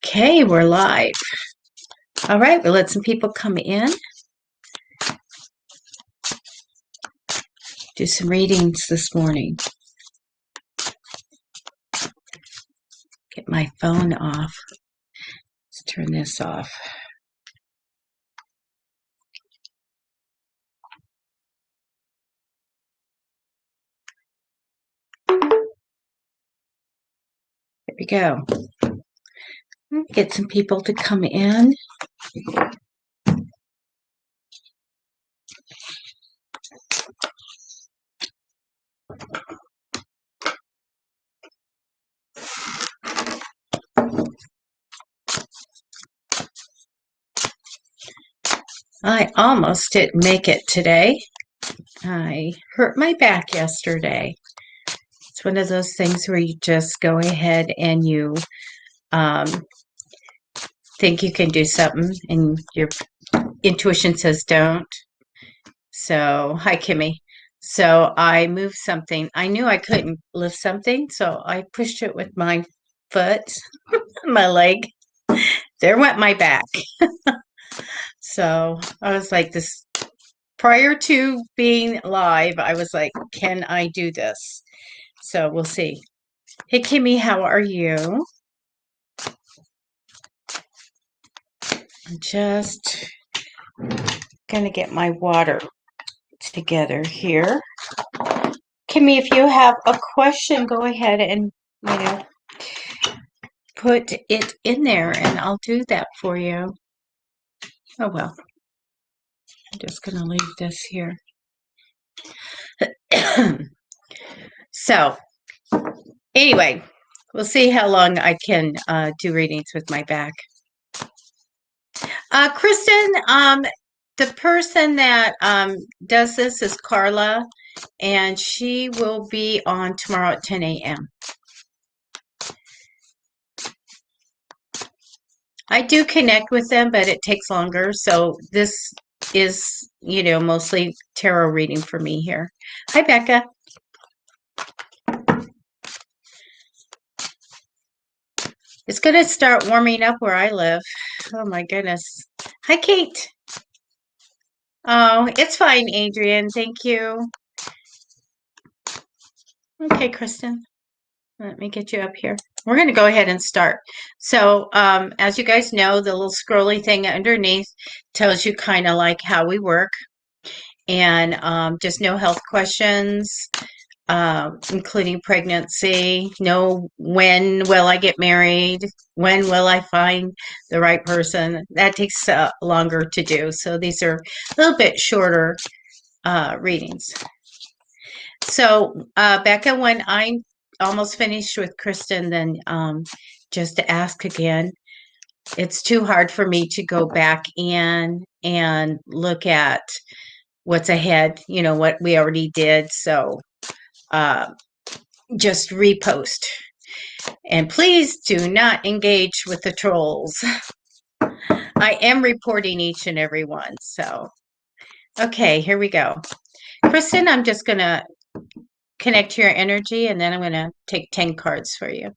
Okay, we're live. All right, we'll let some people come in. Do some readings this morning. Get my phone off. Let's turn this off. There we go. Get some people to come in. I almost didn't make it today. I hurt my back yesterday. It's one of those things where you just go ahead and you think you can do something and your intuition says don't. So, hi, Kimmy. So I moved something. I knew I couldn't lift something, so I pushed it with my foot, my leg. There went my back. So I was like this, prior to being live, I was like, can I do this? So we'll see. Hey, Kimmy, how are you? I'm just gonna get my water together here. Kimmy, if you have a question, go ahead and, put it in there and I'll do that for you. Oh, well, I'm just going to leave this here. So, anyway, we'll see how long I can do readings with my back. Kristen, the person that does this is CARLA, and she will be on tomorrow at 10 a.m. I do connect with them, but it takes longer. So this is, mostly tarot reading for me here. Hi, Becca. It's going to start warming up where I live. Oh, my goodness. Hi, Kate. Oh, it's fine, Adrian. Thank you. Okay, Kristen. Let me get you up here. We're going to go ahead and start. So, as you guys know, the little scrolly thing underneath tells you kind of like how we work. And just no health questions, including pregnancy. No, when will I get married? When will I find the right person? That takes longer to do. So these are a little bit shorter readings. So Becca, when I'm almost finished with Kristen, then just to ask again. It's too hard for me to go back in and look at what's ahead, what we already did. So just repost. And please do not engage with the trolls. I am reporting each and every one. So, okay, here we go. Kristen, I'm just going to connect to your energy, and then I'm going to take 10 cards for you.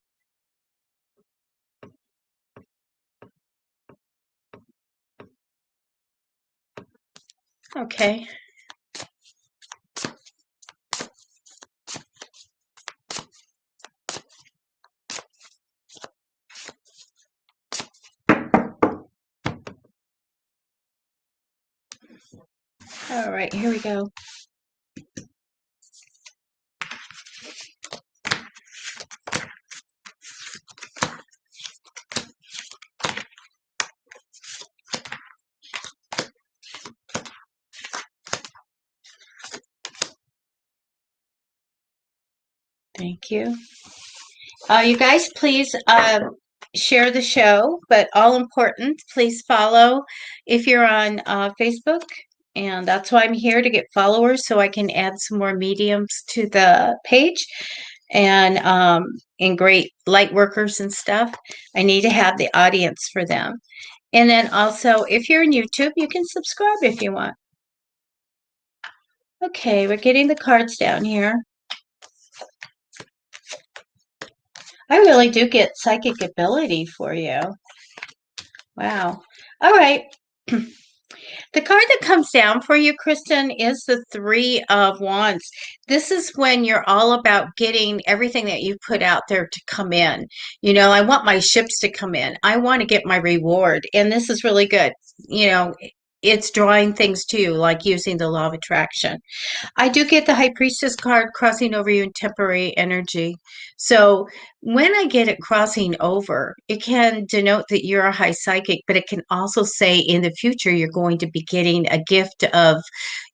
Okay. All right, here we go. Thank you. You guys, please share the show, but all important, please follow if you're on Facebook. And that's why I'm here, to get followers so I can add some more mediums to the page. And great light workers and stuff. I need to have the audience for them. And then also, if you're on YouTube, you can subscribe if you want. Okay, we're getting the cards down here. I really do get psychic ability for you. Wow. All right. The card that comes down for you, Kristen, is the Three of Wands. This is when you're all about getting everything that you put out there to come in. You know, I want my ships to come in. I want to get my reward. And this is really good. You know, it's drawing things to you, like using the law of attraction. I do get the High Priestess card crossing over you in temporary energy. So when I get it crossing over, it can denote that you're a high psychic, but it can also say in the future you're going to be getting a gift of,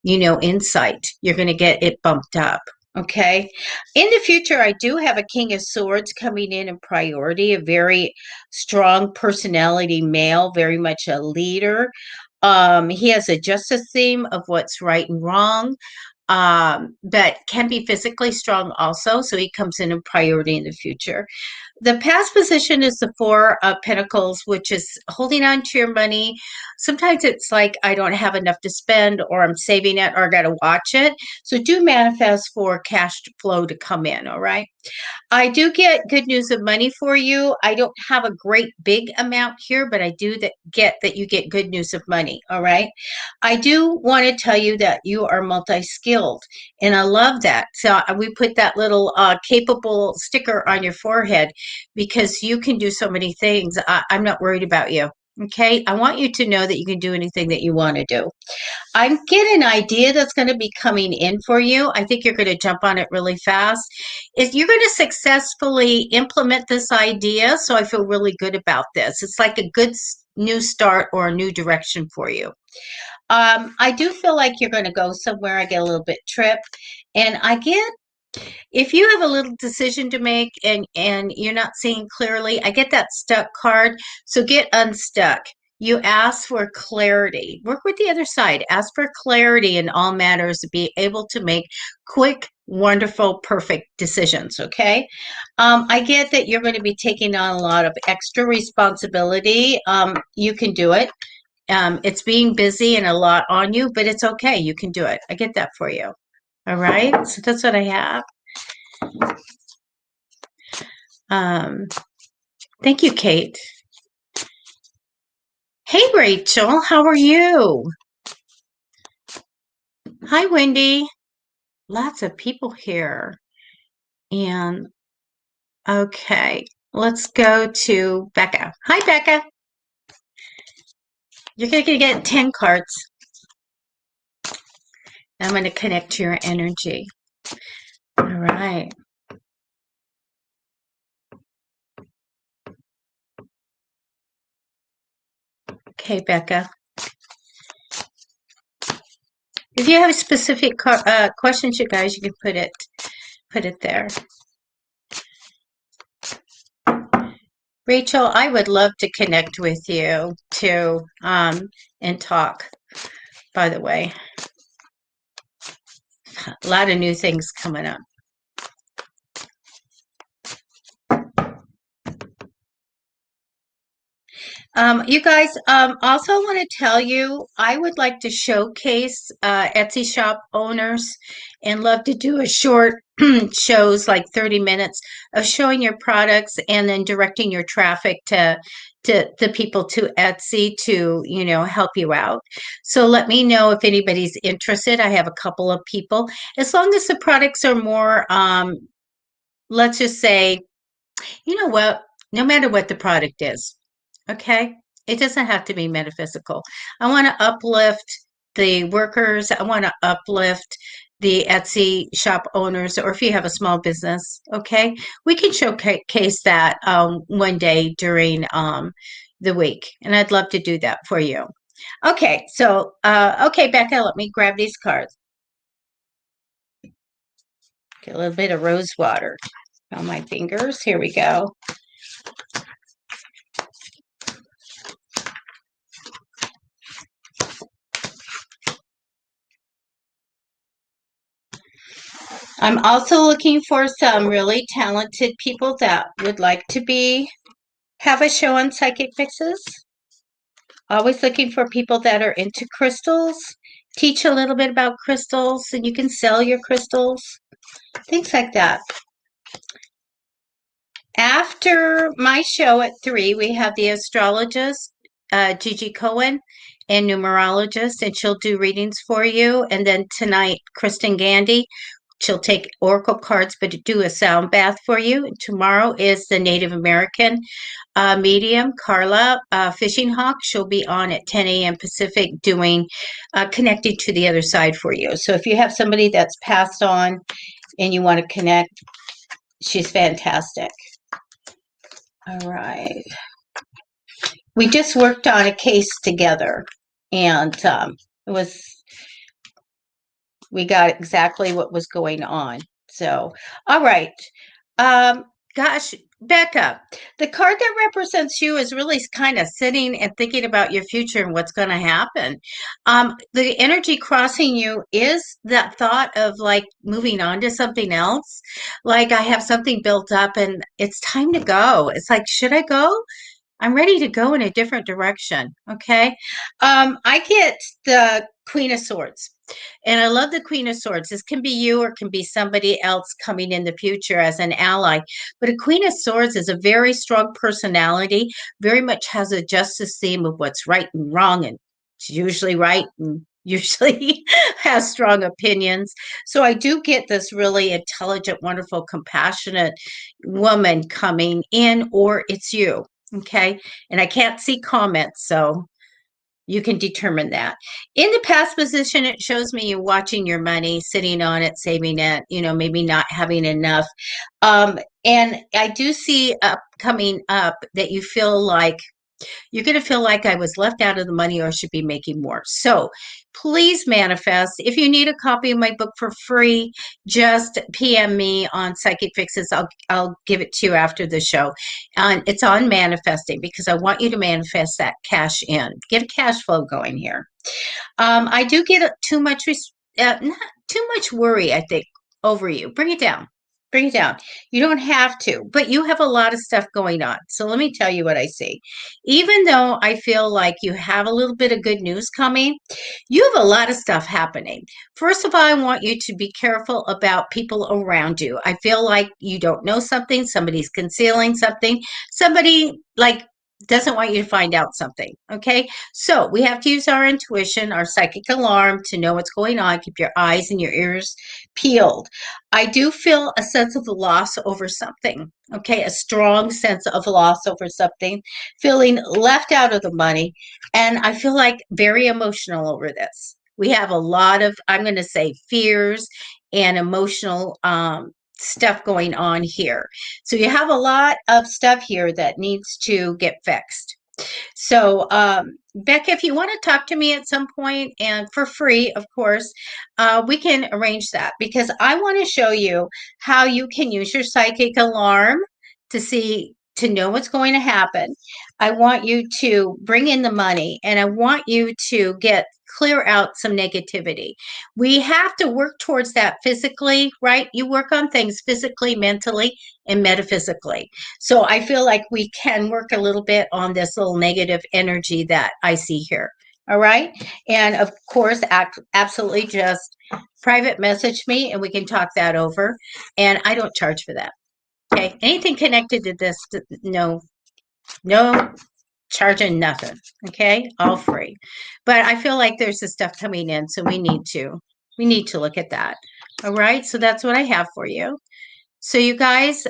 you know, insight. You're going to get it bumped up. Okay. In the future, I do have a King of Swords coming in priority, a very strong personality male, very much a leader. He has a justice theme of what's right and wrong, but can be physically strong also. So he comes in priority in the future. The past position is the Four of Pentacles, which is holding on to your money. Sometimes it's like, I don't have enough to spend, or I'm saving it, or I got to watch it. So do manifest for cash flow to come in. All right. I do get good news of money for you. I don't have a great big amount here, but I do get that you get good news of money. All right. I do want to tell you that you are multi-skilled, and I love that. So we put that little capable sticker on your forehead because you can do so many things. I'm not worried about you. Okay. I want you to know that you can do anything that you want to do. I get an idea that's going to be coming in for you. I think you're going to jump on it really fast. If you're going to successfully implement this idea, so I feel really good about this. It's like a good new start or a new direction for you. I do feel like you're going to go somewhere. I get a little bit tripped, and I get, if you have a little decision to make and you're not seeing clearly, I get that stuck card. So get unstuck. You ask for clarity. Work with the other side. Ask for clarity in all matters to be able to make quick, wonderful, perfect decisions. Okay. I get that you're going to be taking on a lot of extra responsibility. You can do it. It's being busy and a lot on you, but it's okay. You can do it. I get that for you. All right. So that's what I have. Thank you, Kate. Hey, Rachel, how are you? Hi, Wendy. Lots of people here. And okay, let's go to Becca. Hi, Becca. You're going to get 10 cards. I'm going to connect to your energy. All right. Okay, Becca. If you have specific questions, you guys, you can put it there. Rachel, I would love to connect with you too, and talk, by the way. A lot of new things coming up. You guys, also want to tell you, I would like to showcase Etsy shop owners and love to do a short shows, like 30 minutes of showing your products and then directing your traffic to the people to Etsy to, you know, help you out. So let me know if anybody's interested. I have a couple of people. As long as the products are more, let's just say, you know what, no matter what the product is, okay? It doesn't have to be metaphysical. I want to uplift the workers. I want to uplift the Etsy shop owners, or if you have a small business, okay? We can showcase that one day during the week, and I'd love to do that for you. Okay, so, okay, Becca, let me grab these cards. Get a little bit of rose water on my fingers. Here we go. I'm also looking for some really talented people that would like to have a show on Psychicfixes. Always looking for people that are into crystals, teach a little bit about crystals, and you can sell your crystals, things like that. After my show at 3, we have the astrologist, Gigi Cohen, and numerologist, and she'll do readings for you. And then tonight, Kristen Gandy, she'll take oracle cards, but do a sound bath for you. And tomorrow is the Native American medium, CARLA, FISHINGHAWK. She'll be on at 10 a.m. Pacific doing connecting to the other side for you. So if you have somebody that's passed on and you want to connect, she's fantastic. All right. We just worked on a case together, and we got exactly what was going on. So, all right. Gosh, Becca, the card that represents you is really kind of sitting and thinking about your future and what's going to happen. The energy crossing you is that thought of like moving on to something else. Like I have something built up and it's time to go. It's like, should I go? I'm ready to go in a different direction. Okay. I get the Queen of Swords. And I love the Queen of Swords. This can be you or it can be somebody else coming in the future as an ally. But a Queen of Swords is a very strong personality, very much has a justice theme of what's right and wrong, and it's usually right and usually has strong opinions. So I do get this really intelligent, wonderful, compassionate woman coming in, or it's you. Okay. And I can't see comments, so you can determine that. In the past position, it shows me you watching your money, sitting on it, saving it, maybe not having enough. And I do see coming up that you feel like you're going to feel like I was left out of the money or should be making more. So please manifest. If you need a copy of my book for free, just PM me on Psychicfixes. I'll give it to you after the show. And it's on manifesting because I want you to manifest that cash in. Get a cash flow going here. I do get too much, not too much worry, I think, over you. Bring it down. Bring it down. You don't have to, but you have a lot of stuff going on. So let me tell you what I see. Even though I feel like you have a little bit of good news coming, you have a lot of stuff happening. First of all, I want you to be careful about people around you. I feel like you don't know something, somebody's concealing something, somebody like doesn't want you to find out something. Okay. So we have to use our intuition, our psychic alarm to know what's going on. Keep your eyes and your ears peeled. I do feel a sense of loss over something. Okay. A strong sense of loss over something, feeling left out of the money. And I feel like very emotional over this. We have a lot of, I'm going to say, fears and emotional stuff going on here. So you have a lot of stuff here that needs to get fixed. So, Becca, if you want to talk to me at some point and for free, of course, we can arrange that because I want to show you how you can use your psychic alarm to know what's going to happen. I want you to bring in the money and I want you to clear out some negativity. We have to work towards that physically, right? You work on things physically, mentally, and metaphysically. So I feel like we can work a little bit on this little negative energy that I see here. All right. And of course, absolutely just private message me and we can talk that over. And I don't charge for that. Okay. Anything connected to this, no charging nothing. Okay. All free. But I feel like there's this stuff coming in. So we need to look at that. All right. So that's what I have for you. So you guys,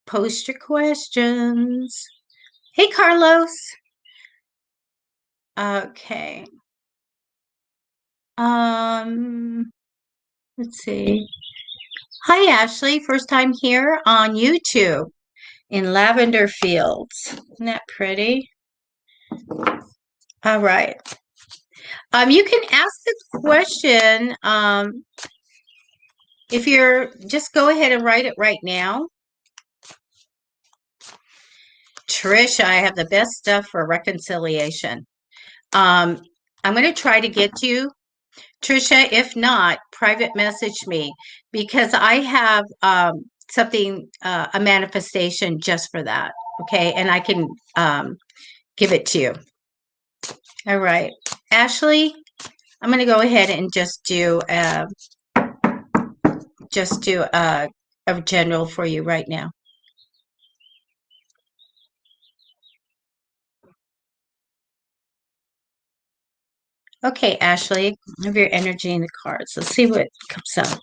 post your questions. Hey, Carlos. Okay. Let's see. Hi, Ashley. First time here on YouTube in lavender fields. Isn't that pretty? All right. You can ask the question. If you're just go ahead and write it right now. Trisha, I have the best stuff for reconciliation. I'm going to try to get you, Trisha. If not, private message me because I have something, a manifestation just for that. Okay. And I can give it to you. All right. Ashley, I'm going to go ahead and just do a general for you right now. Okay, Ashley, have your energy in the cards. Let's see what comes up.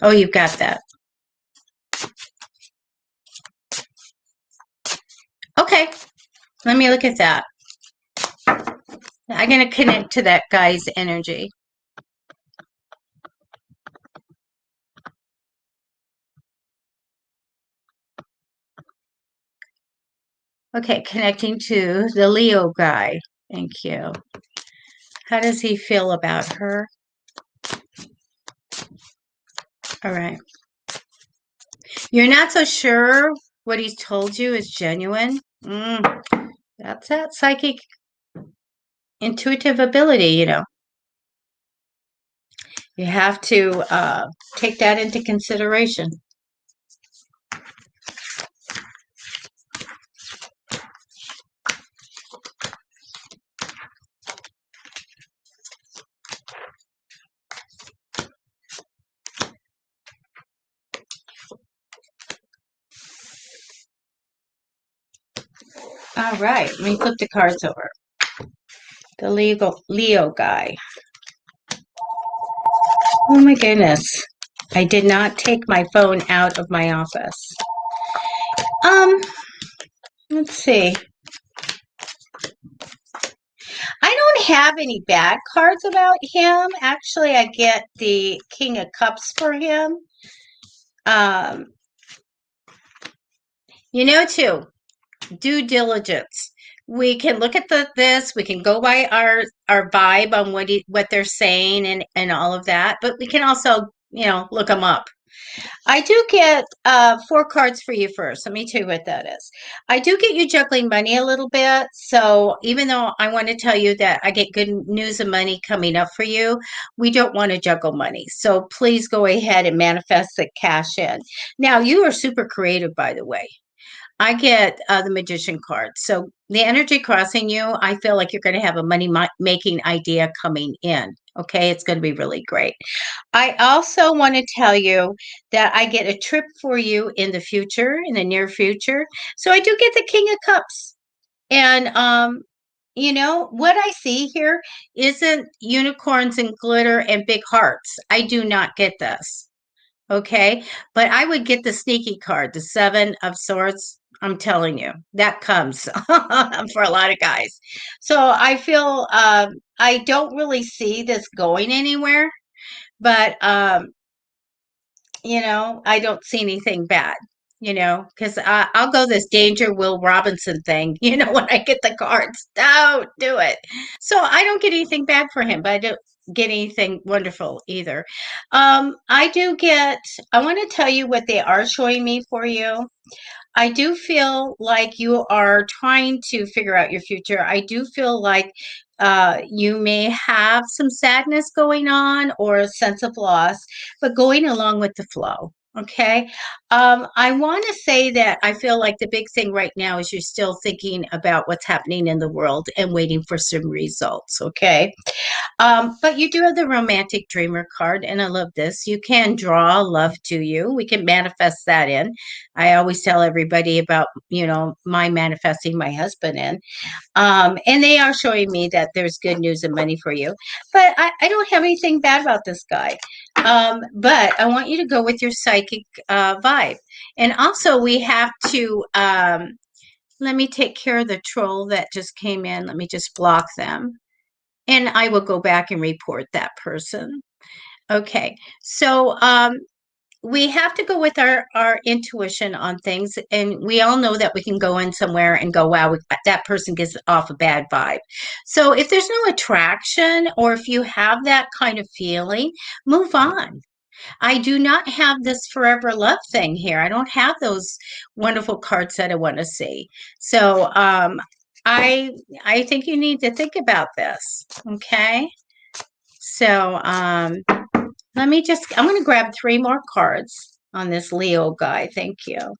Oh, you've got that. Okay, let me look at that. I'm going to connect to that guy's energy. Okay, connecting to the Leo guy. Thank you. How does he feel about her? All right. You're not so sure what he's told you is genuine. That's that psychic intuitive ability, you know. You have to take that into consideration. All right, let me flip the cards over. The Leo guy. Oh my goodness. I did not take my phone out of my office. Let's see. I don't have any bad cards about him. Actually, I get the King of Cups for him. You know, too, due diligence. We can look at this. We can go by our vibe on what they're saying and all of that. But we can also, you know, look them up. I do get 4 cards for you first. Let me tell you what that is. I do get you juggling money a little bit. So even though I want to tell you that I get good news and money coming up for you, we don't want to juggle money. So please go ahead and manifest the cash in. Now, you are super creative, by the way. I get the Magician card. So the energy crossing you, I feel like you're going to have a money making idea coming in. Okay, it's going to be really great. I also want to tell you that I get a trip for you in the future, in the near future. So I do get the King of Cups. And you know, what I see here isn't unicorns and glitter and big hearts. I do not get this. Okay, but I would get the sneaky card, the 7 of Swords. I'm telling you, that comes for a lot of guys. So I feel I don't really see this going anywhere, but you know, I don't see anything bad, you know, because I'll go this Danger Will Robinson thing, you know, when I get the cards. Don't do it. So I don't get anything bad for him, but I don't get anything wonderful either. I do get, I want to tell you what they are showing me for you. I do feel like you are trying to figure out your future. I do feel like you may have some sadness going on or a sense of loss, but going along with the flow. Okay. I want to say that I feel like the big thing right now is you're still thinking about what's happening in the world and waiting for some results. Okay. But you do have the romantic dreamer card, and I love this. You can draw love to you. We can manifest that in. I always tell everybody about, you know, my manifesting my husband in. And they are showing me that there's good news and money for you. But I don't have anything bad about this guy. But I want you to go with your psychic vibe. And also we have to, let me take care of the troll that just came in. Let me just block them. And I will go back and report that person. Okay, so we have to go with our intuition on things, and we all know that we can go in somewhere and go, wow, that person gives off a bad vibe. So if there's no attraction, or if you have that kind of feeling, move on. I do not have this forever love thing here. I don't have those wonderful cards that I want to see. So I I think you need to think about this. Okay. So let me just, I'm going to grab 3 more cards on this Leo guy. Thank you.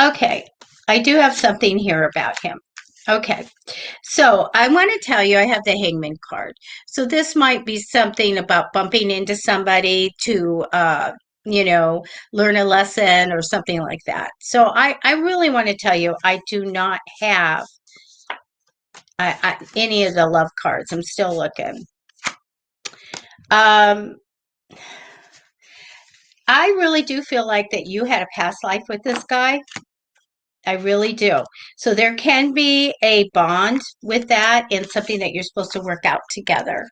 Okay. I do have something here about him. Okay. So I want to tell you, I have the Hangman card. So this might be something about bumping into somebody to you know, learn a lesson or something like that. So I really want to tell you, I do not have any of the love cards. I'm still looking. I really do feel like that you had a past life with this guy. I really do. So there can be a bond with that and something that you're supposed to work out together.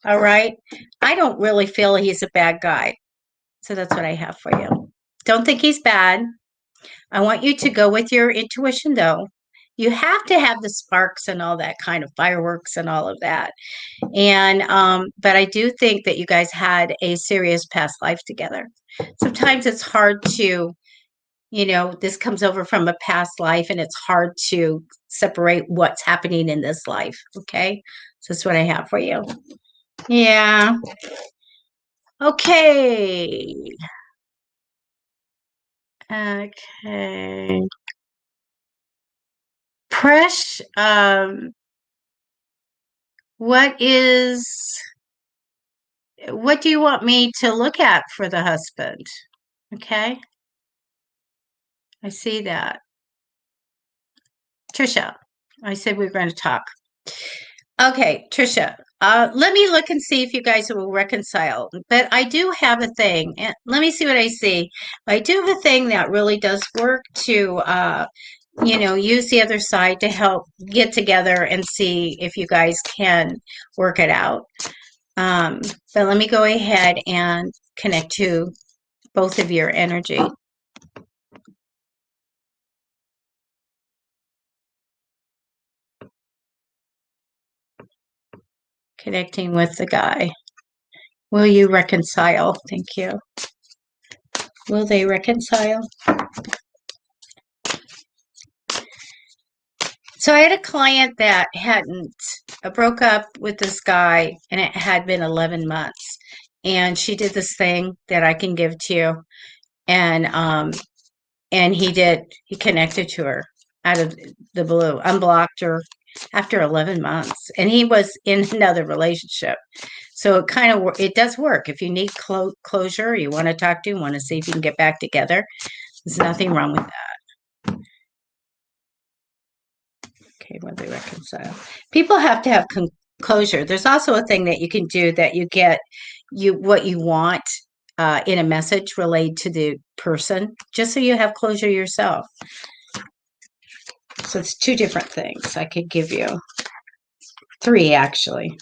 All right. I don't really feel he's a bad guy. So that's what I have for you. Don't think he's bad. I want you to go with your intuition, though. You have to have the sparks and all that kind of fireworks and all of that. And, but I do think that you guys had a serious past life together. Sometimes it's hard to, you know, this comes over from a past life and it's hard to separate what's happening in this life. Okay. So that's what I have for you. Yeah. Okay. Okay. Presh, what do you want me to look at for the husband? Okay. I see that. Trisha, I said we were going to talk. Okay, Trisha, let me look and see if you guys will reconcile. But I do have a thing, and let me see what I see. I do have a thing that really does work to, you know, use the other side to help get together and see if you guys can work it out. But let me go ahead and connect to both of your energy. Connecting with the guy. Will you reconcile? Thank you. Will they reconcile? So I had a client that hadn't broke up with this guy, and it had been 11 months. And she did this thing that I can give to you, and he connected to her out of the blue, unblocked her after 11 months, and he was in another relationship. So it does work. If you need closure, you want to talk to him, want to see if you can get back together, there's nothing wrong with that. Okay, when they reconcile. People have to have closure. There's also a thing that you can do that you get what you want in a message relayed to the person, just so you have closure yourself. So it's two different things. I could give you three, actually.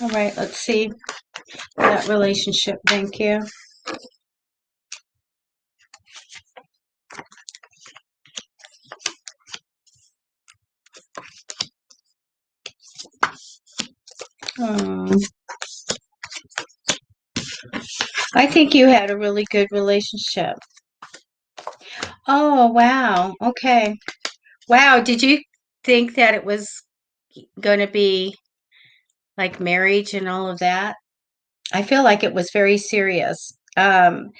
All right, let's see that relationship. Thank you. I think you had a really good relationship. Oh, wow. Okay. Wow. Did you think that it was going to be like marriage and all of that? I feel like it was very serious. All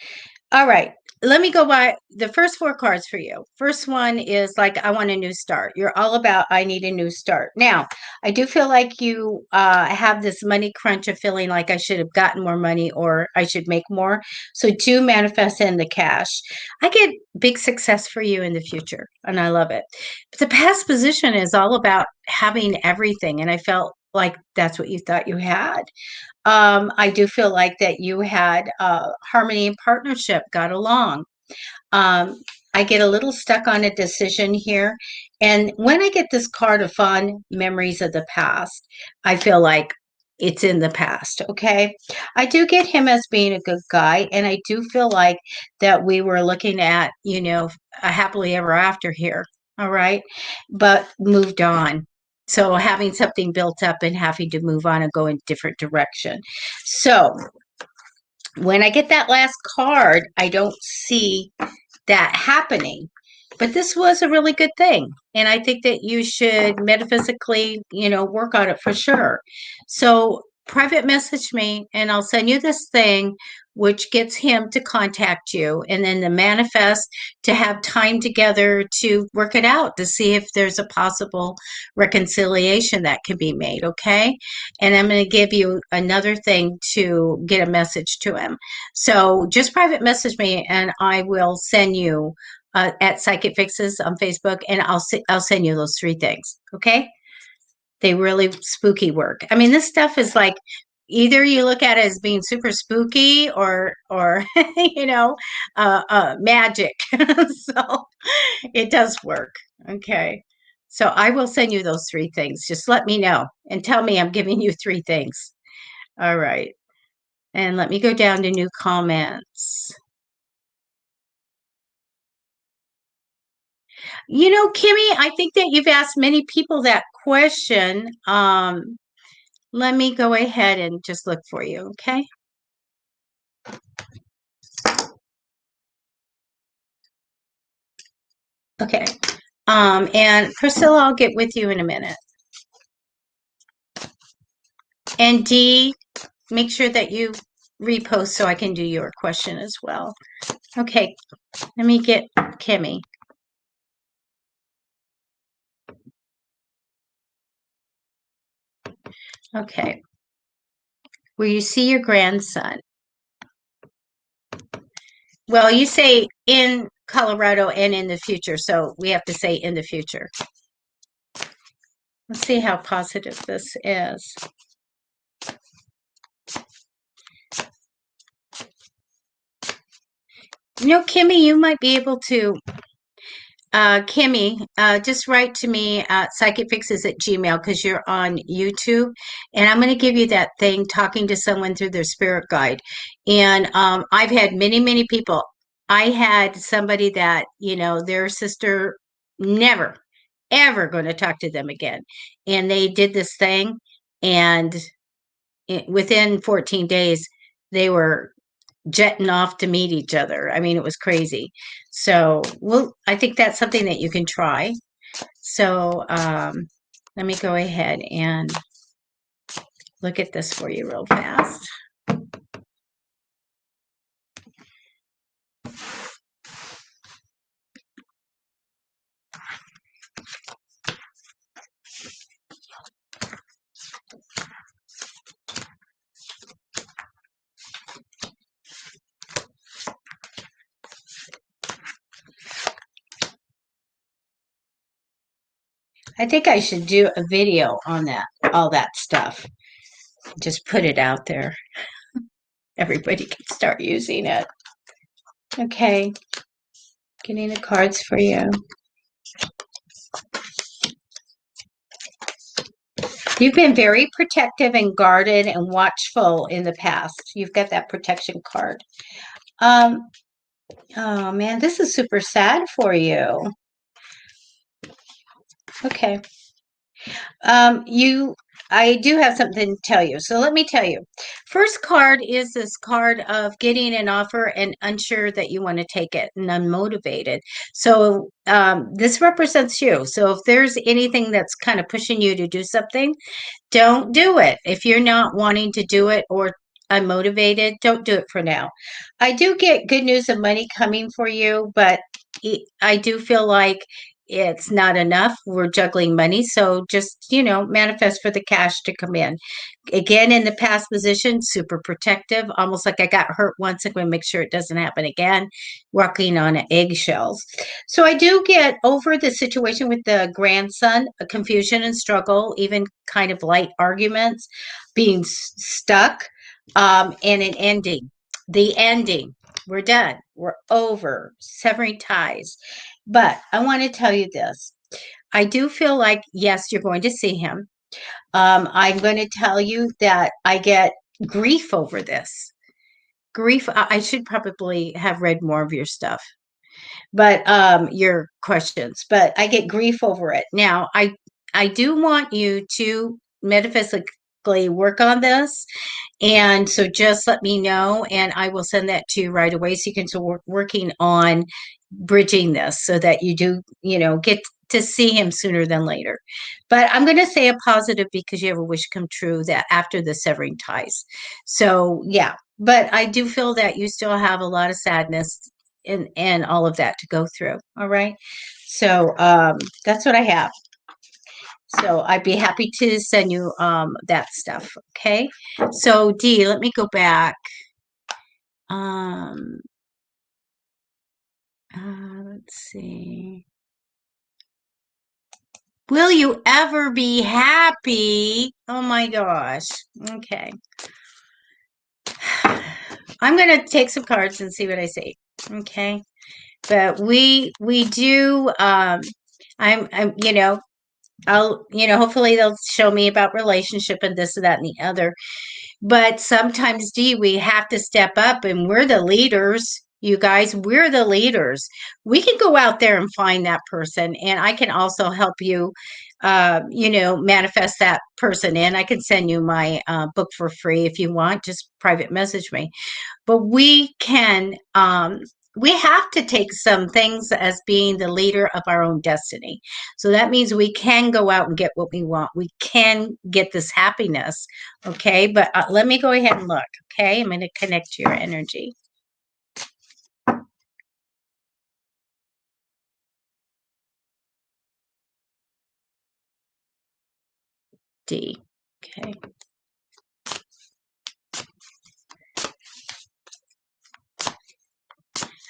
right. Let me go by the first four cards for you. First one is like, I want a new start. You're all about, I need a new start. Now, I do feel like you have this money crunch of feeling like I should have gotten more money or I should make more. So do manifest in the cash. I get big success for you in the future, and I love it. But the past position is all about having everything, and I felt like that's what you thought you had. I do feel like that you had harmony and partnership, got along. I get a little stuck on a decision here. And when I get this card of fond memories of the past, I feel like it's in the past. Okay. I do get him as being a good guy. And I do feel like that we were looking at, you know, a happily ever after here. All right. But moved on. So having something built up and having to move on and go in different direction. So when I get that last card, I don't see that happening. But this was a really good thing. And I think that you should metaphysically, you know, work on it for sure. So private message me and I'll send you this thing which gets him to contact you, and then the manifest to have time together to work it out to see if there's a possible reconciliation that can be made, okay? And I'm going to give you another thing to get a message to him. So just private message me, and I will send you at Psychicfixes on Facebook, and I'll send you those 3 things, okay? They really spooky work. I mean, this stuff is like, either you look at it as being super spooky or you know, magic. So it does work. Okay. So I will send you those 3 things. Just let me know and tell me I'm giving you 3 things. All right. And let me go down to new comments. You know, Kimmy, I think that you've asked many people that question. Let me go ahead and just look for you, okay? Okay. And Priscilla, I'll get with you in a minute. And Dee, make sure that you repost so I can do your question as well. Okay, let me get Kimmy. Okay. Will you see your grandson? Well, you say in Colorado and in the future, so we have to say in the future. Let's see how positive this is. You know, Kimmy, you might be able to, Kimmy, just write to me at psychicfixes@gmail.com because you're on YouTube. And I'm going to give you that thing, talking to someone through their spirit guide. And I've had many, many people. I had somebody that, you know, their sister never, ever going to talk to them again. And they did this thing. And within 14 days, they were jetting off to meet each other. I mean, it was crazy. So, well, I think that's something that you can try. So, let me go ahead and look at this for you real fast. I think I should do a video on that, all that stuff. Just put it out there. Everybody can start using it. Okay. Getting the cards for you. You've been very protective and guarded and watchful in the past. You've got that protection card. Oh man, this is super sad for you. Okay. I do have something to tell you. So let me tell you. First card is this card of getting an offer and unsure that you want to take it and unmotivated. So this represents you. So if there's anything that's kind of pushing you to do something, don't do it. If you're not wanting to do it or unmotivated, don't do it for now. I do get good news of money coming for you, but I do feel like it's not enough. We're juggling money. So just, you know, manifest for the cash to come in. Again, in the past position, super protective, almost like I got hurt once. I'm going to make sure it doesn't happen again. Walking on eggshells. So I do get over the situation with the grandson, a confusion and struggle, even kind of light arguments, being stuck, and an ending. The ending. We're done. We're over. Severing ties. But I want to tell you this. I do feel like, yes, you're going to see him. I'm going to tell you that I get grief over this. Grief, I should probably have read more of your stuff, but your questions, but I get grief over it. Now, I do want you to metaphysically work on this. And so just let me know, and I will send that to you right away so you can start working on bridging this so that you do, you know, get to see him sooner than later. But I'm going to say a positive because you have a wish come true that after the severing ties. So yeah, but I do feel that you still have a lot of sadness and all of that to go through. All right. So that's what I have. So I'd be happy to send you that stuff. Okay. So Dee, let me go back. Um, let's see. Will you ever be happy? Oh my gosh. Okay. I'm going to take some cards and see what I see. Okay. But we do I'm you know, I'll hopefully they'll show me about relationship and this and that and the other. But sometimes, Dee, we have to step up and we're the leaders. You guys, we're the leaders. We can go out there and find that person, and I can also help you, manifest that person in. I can send you my book for free if you want. Just private message me. But we have to take some things as being the leader of our own destiny. So that means we can go out and get what we want. We can get this happiness. Okay. But let me go ahead and look. Okay. I'm going to connect to your energy. D. Okay.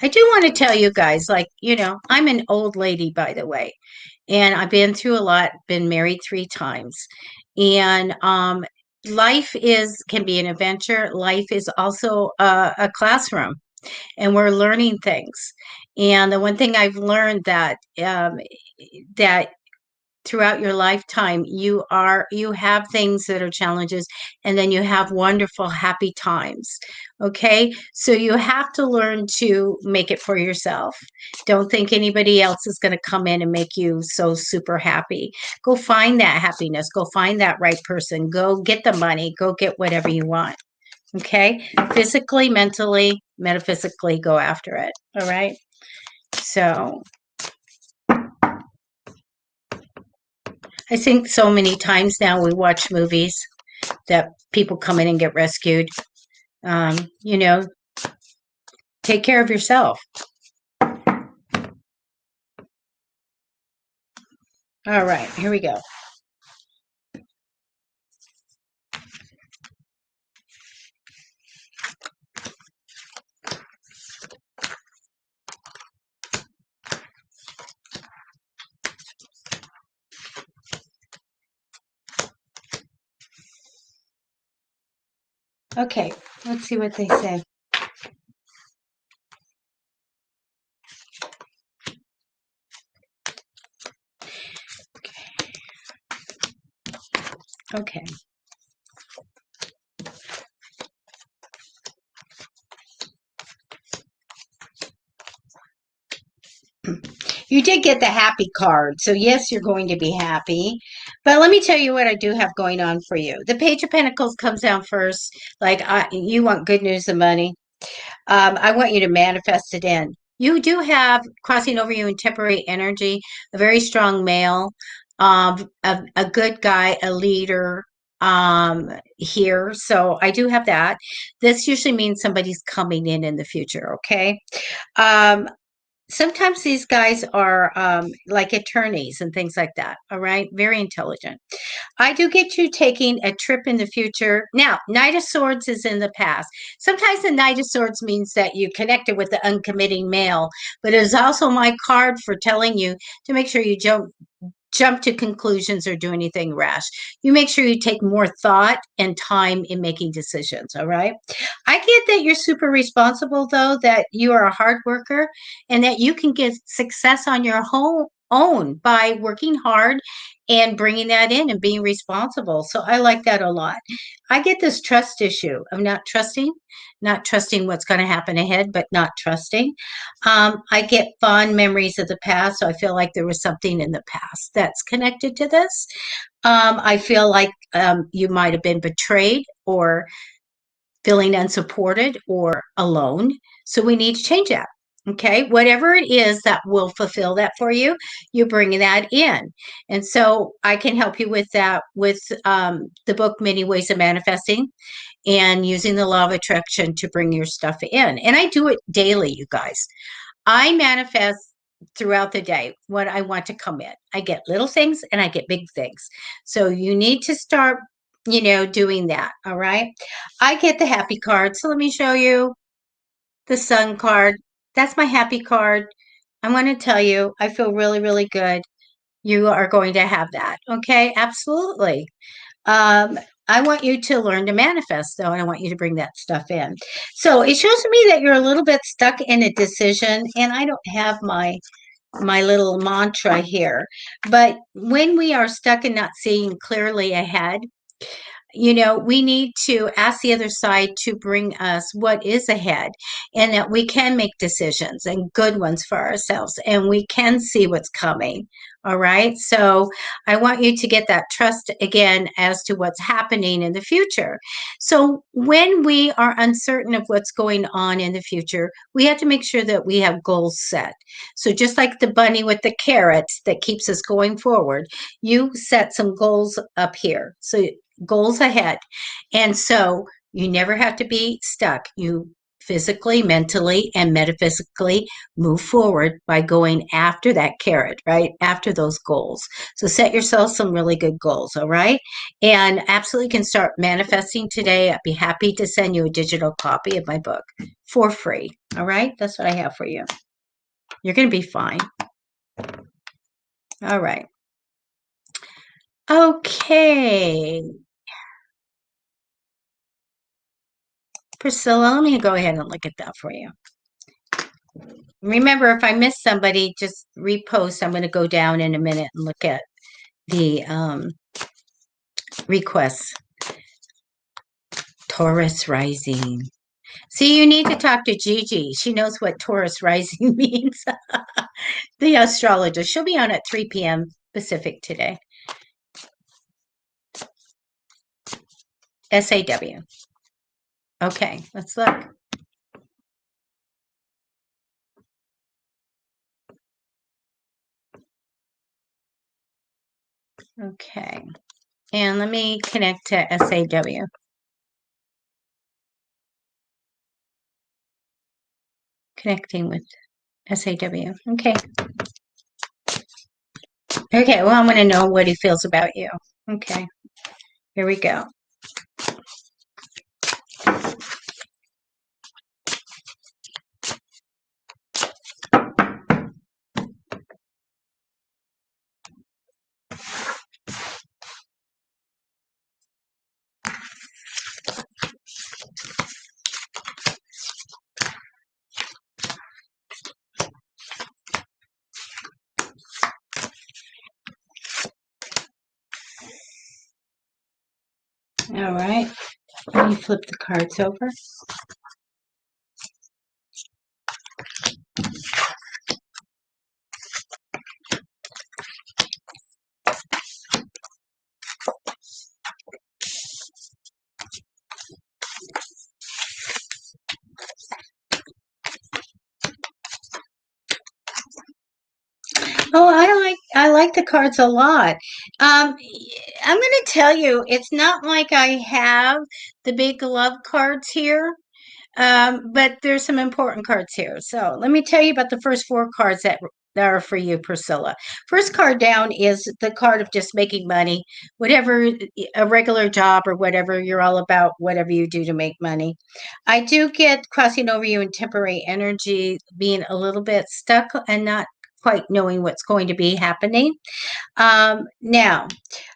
I do want to tell you guys, like, I'm an old lady, by the way, and I've been through a lot, been married 3 times. And life can be an adventure. Life is also a classroom, and we're learning things. And the one thing I've learned that throughout your lifetime, you have things that are challenges, and then you have wonderful, happy times. Okay. So you have to learn to make it for yourself. Don't think anybody else is going to come in and make you so super happy. Go find that happiness. Go find that right person. Go get the money. Go get whatever you want. Okay. Physically, mentally, metaphysically, go after it. All right. So I think so many times now we watch movies that people come in and get rescued. You know, take care of yourself. All right, here we go. Okay, let's see what they say. Okay. You did get the happy card. So yes, you're going to be happy. But let me tell you what I do have going on for you. The Page of Pentacles comes down first. Like you want good news and money. I want you to manifest it in. You do have crossing over you in temporary energy, a very strong male, a good guy, a leader here. So I do have that. This usually means somebody's coming in the future. Okay. Um, Sometimes these guys are like attorneys and things like that. All right. Very intelligent. I do get you taking a trip in the future. Now, Knight of Swords is in the past. Sometimes the Knight of Swords means that you connected with the uncommitting male, but it is also my card for telling you to make sure you jump to conclusions or do anything rash. You make sure you take more thought and time in making decisions. All right. I get that you're super responsible, though, that you are a hard worker and that you can get success on your own by working hard and bringing that in and being responsible. So I like that a lot. I get this trust issue of not trusting what's going to happen ahead, but not trusting. I get fond memories of the past. So I feel like there was something in the past that's connected to this. I feel like you might have been betrayed or feeling unsupported or alone. So we need to change that. Okay, whatever it is that will fulfill that for you, you bring that in. And so I can help you with that with the book Many Ways of Manifesting and using the law of attraction to bring your stuff in. And I do it daily, you guys. I manifest throughout the day what I want to come in. I get little things and I get big things. So you need to start, doing that. All right. I get the happy card. So let me show you the sun card. That's my happy card. I want to tell you, I feel really, really good. You are going to have that. Okay. Absolutely. Um, I want you to learn to manifest, though, and I want you to bring that stuff in. So it shows me that you're a little bit stuck in a decision, and I don't have my little mantra here. But when we are stuck and not seeing clearly ahead, we need to ask the other side to bring us what is ahead and that we can make decisions and good ones for ourselves and we can see what's coming. All right. So I want you to get that trust again as to what's happening in the future. So when we are uncertain of what's going on in the future, we have to make sure that we have goals set. So just like the bunny with the carrots that keeps us going forward, you set some goals up here. So goals ahead. And so you never have to be stuck. You physically, mentally, and metaphysically move forward by going after that carrot, right? After those goals. So set yourself some really good goals, all right? And absolutely can start manifesting today. I'd be happy to send you a digital copy of my book for free, all right? That's what I have for you. You're going to be fine. All right. Okay. Priscilla, let me go ahead and look at that for you. Remember, if I miss somebody, just repost. I'm going to go down in a minute and look at the requests. Taurus rising. See, you need to talk to Gigi. She knows what Taurus rising means. The astrologist. She'll be on at 3 p.m. Pacific today. SAW. Okay, let's look. Okay, and let me connect to SAW. Connecting with SAW. Okay. Okay, well, I'm going to know what he feels about you. Okay, here we go. All right, let me flip the cards over. Oh, I like the cards a lot. I'm going to tell you, it's not like I have the big love cards here. But there's some important cards here. So let me tell you about the first 4 cards that are for you, Priscilla. First card down is the card of just making money, whatever, a regular job or whatever, you're all about whatever you do to make money. I do get crossing over you in temporary energy, being a little bit stuck and not quite knowing what's going to be happening. Now,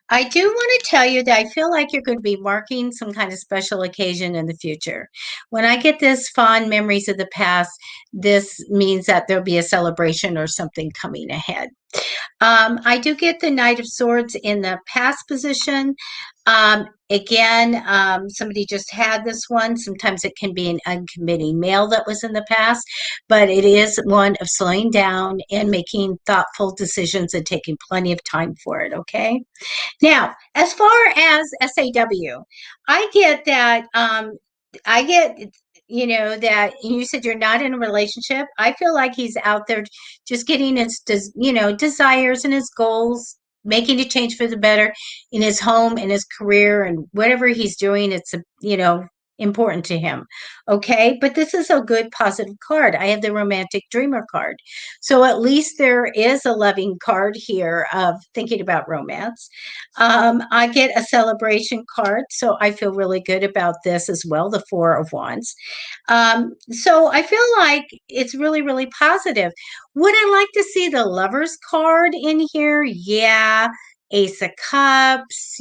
I do want to tell you that I feel like you're going to be marking some kind of special occasion in the future. When I get this fond memories of the past, this means that there'll be a celebration or something coming ahead. I do get the Knight of Swords in the past position. Again, somebody just had this one. Sometimes it can be an uncommitted male that was in the past, but it is one of slowing down and making thoughtful decisions and taking plenty of time for it, okay? Now, as far as SAW, I get that, that you said you're not in a relationship. I feel like he's out there just getting his, desires and his goals, making a change for the better in his home, in his career, and whatever he's doing. It's, important to him. Okay. But this is a good positive card. I have the romantic dreamer card. So at least there is a loving card here of thinking about romance. I get a celebration card. So I feel really good about this as well. The Four of Wands. So I feel like it's really, really positive. Would I like to see the Lovers card in here? Yeah. Ace of Cups,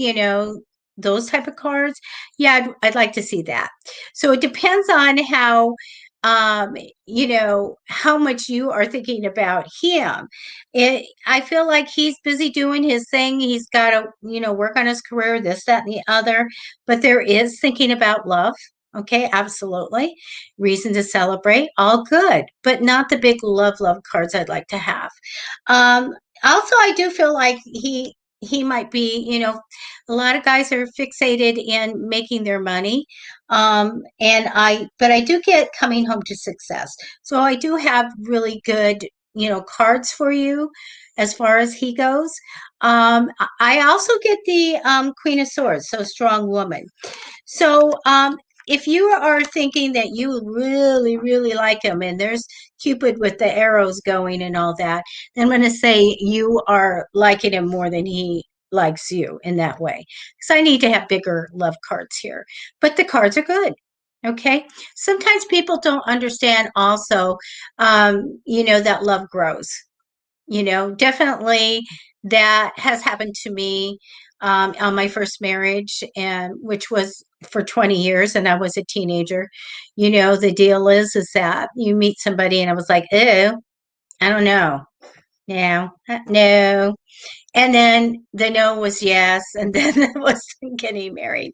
those type of cards. Yeah, I'd like to see that. So it depends on how, how much you are thinking about him. I feel like he's busy doing his thing. He's got to, work on his career, this, that, and the other. But there is thinking about love. Okay, absolutely. Reason to celebrate, all good, but not the big love cards I'd like to have. Also, I do feel like he might be, a lot of guys are fixated in making their money. But I do get coming home to success. So I do have really good, cards for you as far as he goes. I also get the Queen of Swords, so strong woman. So, if you are thinking that you really, really like him and there's Cupid with the arrows going and all that, then I'm going to say you are liking him more than he likes you in that way. Because I need to have bigger love cards here. But the cards are good. Okay. Sometimes people don't understand also, that love grows. Definitely that has happened to me on my first marriage, and which was for 20 years, and I was a teenager. The deal is that you meet somebody, and I was like, oh, I don't know. No. And then the no was yes, and then it was getting married.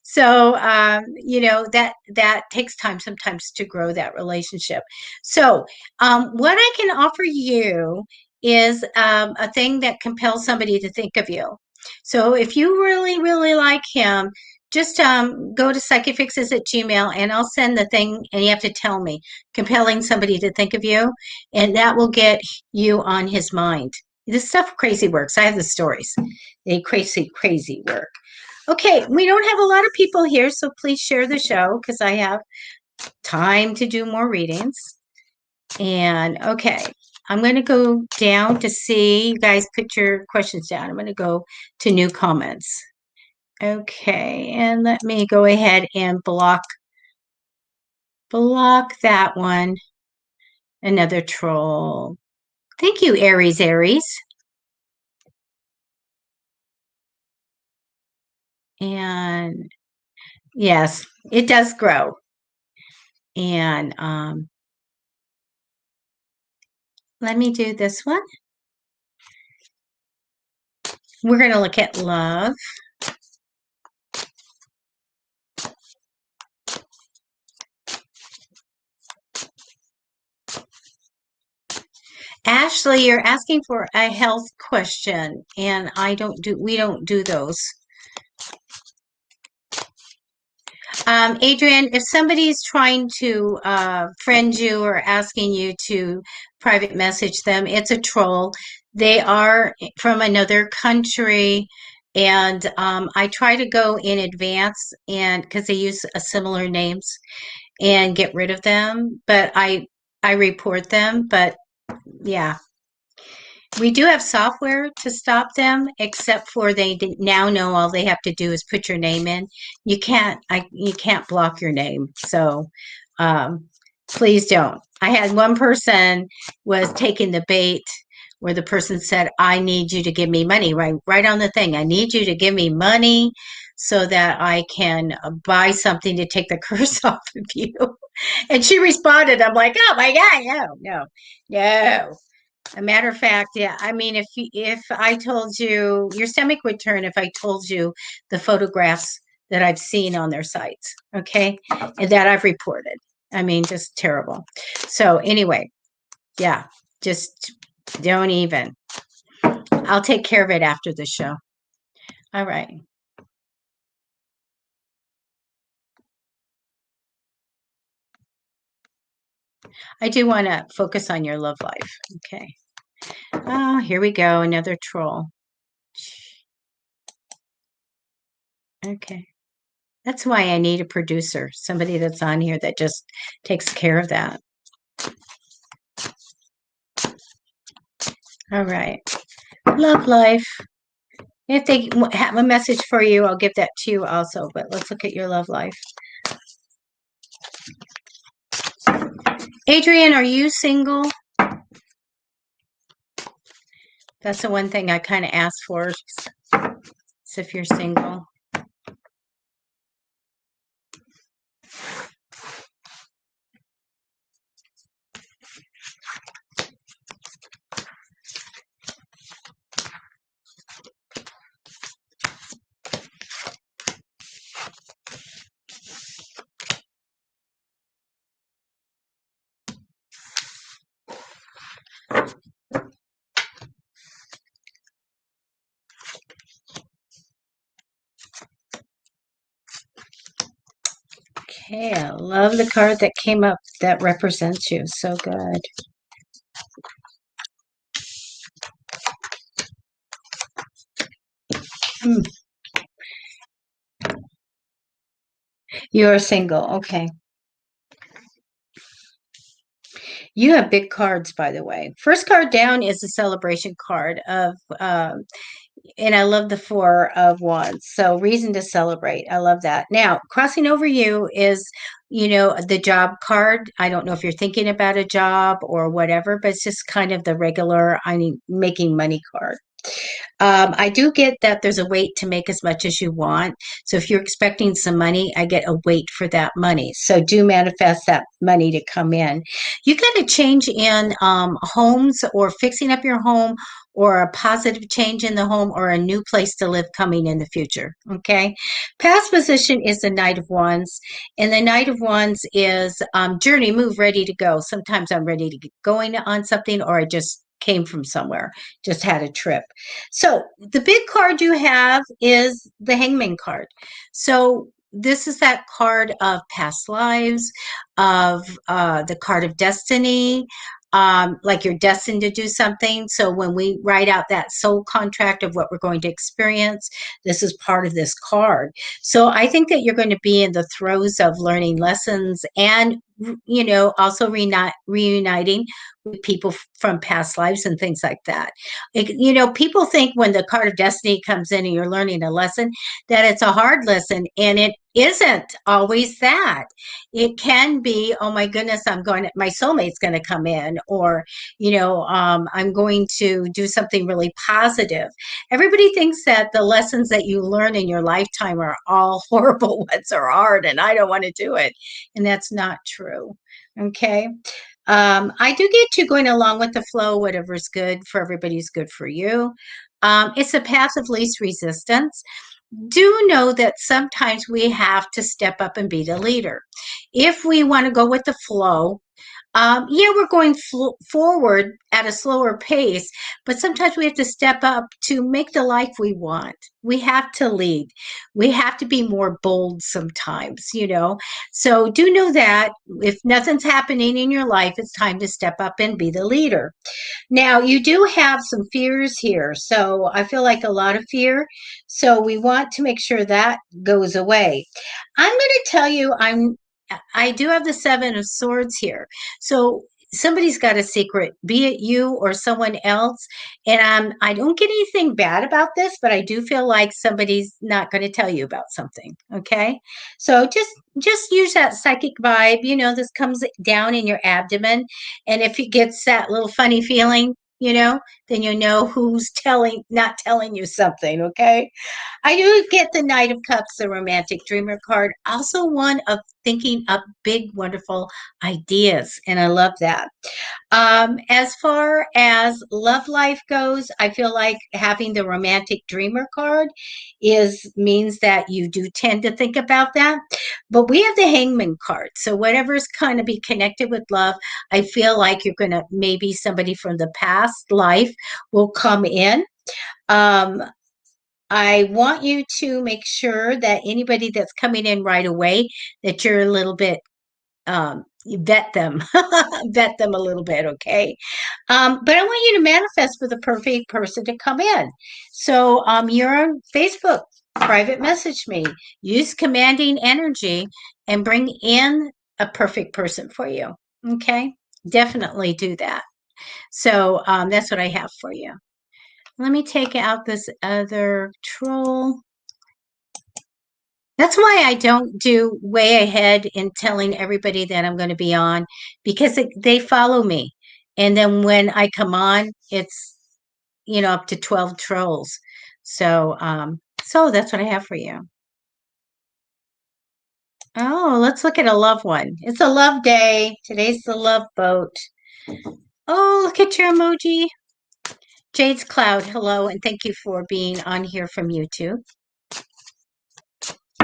So, that takes time sometimes to grow that relationship. So, what I can offer you is a thing that compels somebody to think of you. So, if you really, really like him, just go to Psychicfixes at Gmail, and I'll send the thing, and you have to tell me, compelling somebody to think of you, and that will get you on his mind. This stuff crazy works. I have the stories. They crazy, crazy work. Okay, we don't have a lot of people here, so please share the show because I have time to do more readings. And okay, I'm going to go down to see you guys put your questions down. I'm going to go to new comments. Okay, and let me go ahead and block that one. Another troll. Thank you, Aries. And yes, it does grow. And let me do this one. We're going to look at love. Ashley, you're asking for a health question, and we don't do those. Adrian, if somebody's trying to friend you or asking you to private message them, it's a troll. They are from another country, and I try to go in advance, and because they use similar names, and get rid of them. But I report them. But yeah. We do have software to stop them, except for they now know all they have to do is put your name in. You can't block your name. So please don't. I had one person was taking the bait where the person said, I need you to give me money, right on the thing. I need you to give me money so that I can buy something to take the curse off of you. And she responded, I'm like, oh my God, no. A matter of fact, yeah. I mean, if I told you, your stomach would turn if I told you the photographs that I've seen on their sites, okay, and that I've reported. I mean, just terrible. So anyway, yeah, just don't even. I'll take care of it after the show. All right. I do want to focus on your love life. Okay. Oh, here we go. Another troll. Okay. That's why I need a producer, somebody that's on here that just takes care of that. All right. Love life. If they have a message for you, I'll give that to you also. But let's look at your love life. Adrian, are you single? That's the one thing I kind of asked for, is if you're single. Okay, I love the card that came up that represents you. So good. You're single. Okay. You have big cards, by the way. First card down is a celebration card of, and I love the Four of Wands. So reason to celebrate. I love that. Now, crossing over you is, the job card. I don't know if you're thinking about a job or whatever, but it's just kind of the regular, making money card. I do get that there's a wait to make as much as you want. So if you're expecting some money, I get a wait for that money. So do manifest that money to come in. You get a change in homes, or fixing up your home, or a positive change in the home, or a new place to live coming in the future. Okay. Past position is the Knight of Wands. And the Knight of Wands is journey, move, ready to go. Sometimes I'm ready to get going on something, or I just came from somewhere, just had a trip. So the big card you have is the Hangman card. So this is that card of past lives, of the card of destiny, like you're destined to do something. So when we write out that soul contract of what we're going to experience, this is part of this card. So I think that you're going to be in the throes of learning lessons, and also reuniting with people from past lives and things like that. People think when the card of destiny comes in and you're learning a lesson, that it's a hard lesson, and it isn't always that. It can be, oh my goodness, my soulmate's going to come in, or, I'm going to do something really positive. Everybody thinks that the lessons that you learn in your lifetime are all horrible ones, or hard, and I don't want to do it. And that's not true. Okay. I do get you going along with the flow. Whatever's good for everybody is good for you. It's a path of least resistance. Do know that sometimes we have to step up and be the leader. If we want to go with the flow, we're going forward at a slower pace, but sometimes we have to step up to make the life we want. We have to lead. We have to be more bold sometimes, So do know that if nothing's happening in your life, it's time to step up and be the leader. Now, you do have some fears here. So I feel like a lot of fear. So we want to make sure that goes away. I'm going to tell you, I do have the Seven of Swords here. So somebody's got a secret, be it you or someone else. And I don't get anything bad about this, but I do feel like somebody's not going to tell you about something. Okay. So just use that psychic vibe. This comes down in your abdomen. And if it gets that little funny feeling, then who's not telling you something. Okay. I do get the Knight of Cups, the romantic dreamer card. Also one of thinking up big, wonderful ideas. And I love that. As far as love life goes, I feel like having the romantic dreamer card means that you do tend to think about that. But we have the Hangman card. So whatever's kind of be connected with love, I feel like you're going to, maybe somebody from the past life will come in. I want you to make sure that anybody that's coming in right away, that you're a little bit vet them, vet them a little bit, okay? But I want you to manifest for the perfect person to come in. So you're on Facebook, private message me, use commanding energy and bring in a perfect person for you, okay? Definitely do that. So that's what I have for you. Let me take out this other troll. That's why I don't do way ahead in telling everybody that I'm going to be on, because they follow me. And then when I come on, it's, up to 12 trolls. So, so that's what I have for you. Oh, let's look at a love one. It's a love day. Today's the love boat. Oh, look at your emoji. Jades Cloud, hello, and thank you for being on here from YouTube.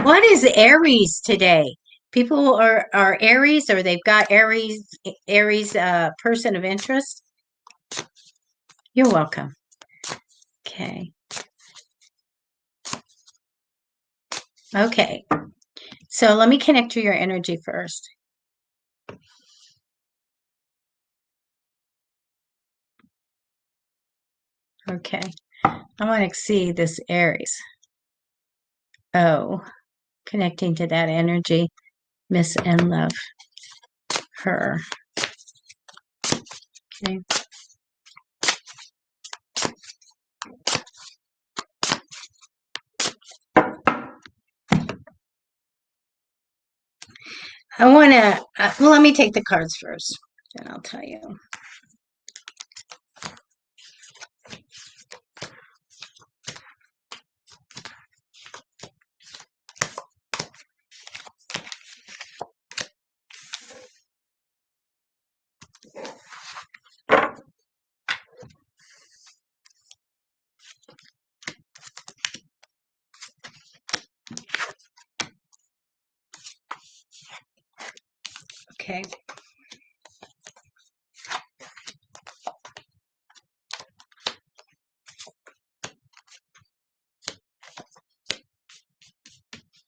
What is Aries today? People are Aries, or they've got Aries person of interest. You're welcome. Okay. Okay. So let me connect to your energy first. Okay. I want to see this Aries. Oh, connecting to that energy. Miss and love her. Okay. I want to, well, let me take the cards first, and I'll tell you. Okay.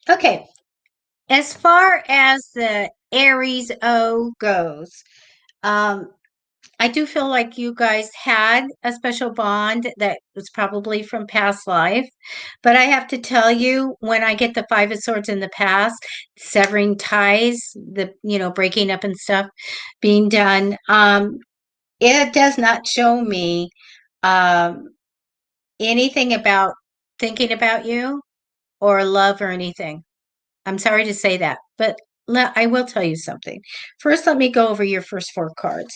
Okay. As far as the Aries O goes, I do feel like you guys had a special bond that was probably from past life. But I have to tell you, when I get the Five of Swords in the past, severing ties, breaking up and stuff being done, it does not show me um, anything about thinking about you or love or anything. I'm sorry to say that, but I will tell you something. First, let me go over your first four cards.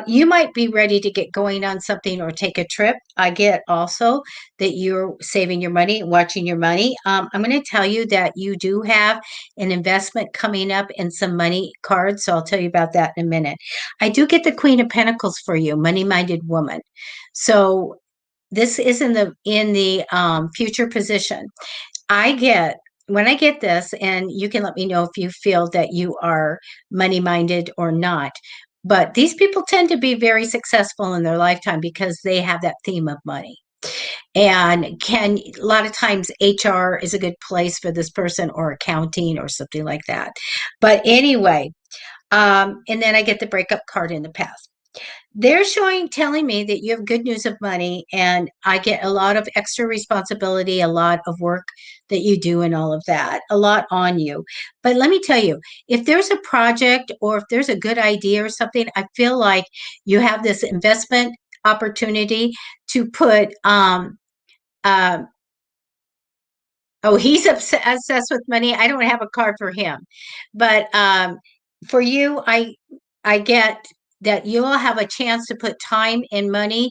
You might be ready to get going on something or take a trip. I get also that you're saving your money, watching your money. I'm going to tell you that you do have an investment coming up and some money cards, so I'll tell you about that in a minute. I do get the Queen of Pentacles for you, money-minded woman. So this is in the future position. When I get this, and you can let me know if you feel that you are money-minded or not, but these people tend to be very successful in their lifetime because they have that theme of money. And a lot of times HR is a good place for this person, or accounting or something like that. But anyway, and then I get the breakup card in the past. They're telling me that you have good news of money, and I get a lot of extra responsibility, a lot of work that you do and all of that, a lot on you. But let me tell you, if there's a project or if there's a good idea or something, I feel like you have this investment opportunity to put, oh, he's obsessed with money. I don't have a card for him, but for you, I get that you'll have a chance to put time and money,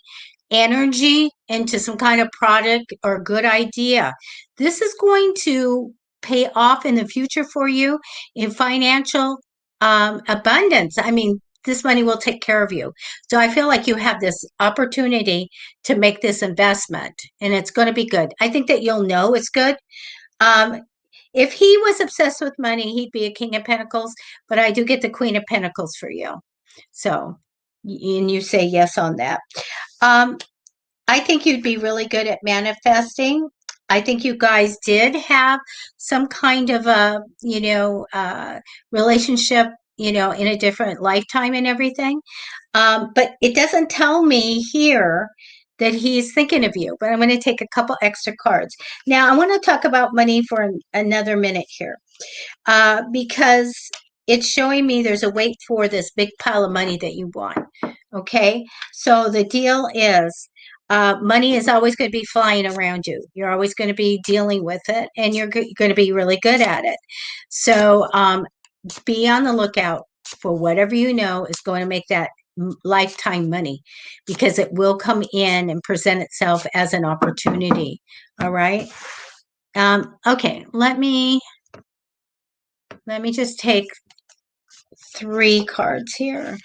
energy into some kind of product or good idea. This is going to pay off in the future for you in financial abundance. I mean, this money will take care of you. So I feel like you have this opportunity to make this investment, and it's going to be good. I think that you'll know it's good. Um, if he was obsessed with money, he'd be a King of Pentacles, but I do get the Queen of Pentacles for you. So, and you say yes on that. I think you'd be really good at manifesting. I think you guys did have some kind of a, relationship, you know, in a different lifetime and everything. But it doesn't tell me here that he's thinking of you, but I'm going to take a couple extra cards. Now, I want to talk about money for another minute here, because it's showing me there's a wait for this big pile of money that you want. Okay, so the deal is, money is always going to be flying around you. You're always going to be dealing with it, and you're going to be really good at it. So be on the lookout for whatever you know is going to make that lifetime money, because it will come in and present itself as an opportunity. All right. Okay, let me just take 3 cards here.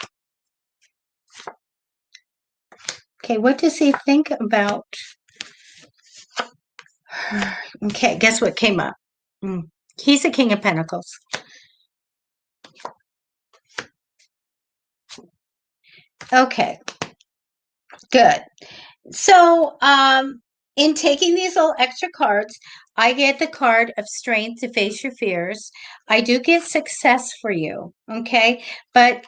Okay, what does he think about? Okay, guess what came up? He's the King of Pentacles. Okay, good. So, in taking these little extra cards, I get the card of strength to face your fears. I do get success for you, okay? But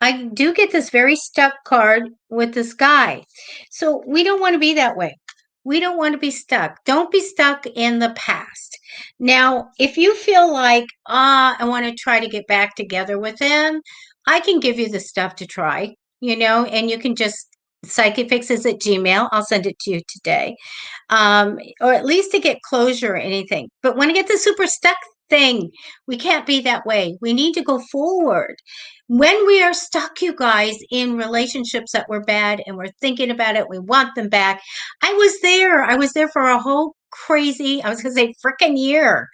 I do get this very stuck card with this guy. So we don't want to be that way. We don't want to be stuck. Don't be stuck in the past. Now, if you feel like, I want to try to get back together with him, I can give you the stuff to try, you know, and you can just Psychicfixes at Gmail. I'll send it to you today. Or at least to get closure or anything. But when I get the super stuck thing, we can't be that way. We need to go forward. When we are stuck, you guys, in relationships that were bad and we're thinking about it, we want them back. I was there. I was there for a whole crazy, I was going to say frickin' year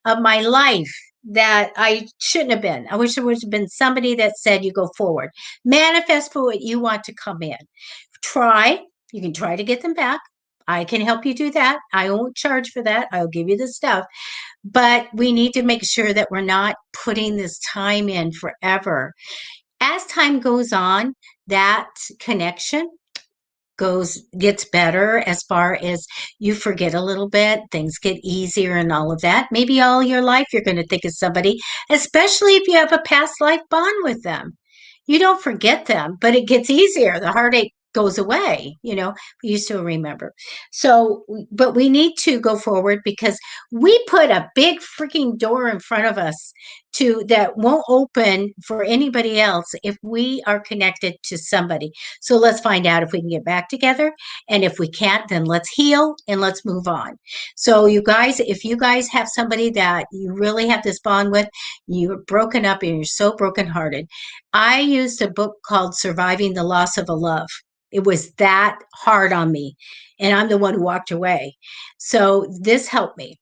of my life that I shouldn't have been. I wish there would have been somebody that said, you go forward. Manifest for what you want to come in. Try. You can try to get them back. I can help you do that. I won't charge for that. I'll give you the stuff. But we need to make sure that we're not putting this time in forever. As time goes on, that connection gets better, as far as you forget a little bit, things get easier and all of that. Maybe all your life you're going to think of somebody, especially if you have a past life bond with them. You don't forget them, but it gets easier. The heartache goes away, you know, you still remember. So, but we need to go forward, because we put a big freaking door in front of us that won't open for anybody else if we are connected to somebody. So let's find out if we can get back together. And if we can't, then let's heal and let's move on. So you guys, if you guys have somebody that you really have this bond with, you're broken up and you're so brokenhearted. I used a book called Surviving the Loss of a Love. It was that hard on me, and I'm the one who walked away. So this helped me.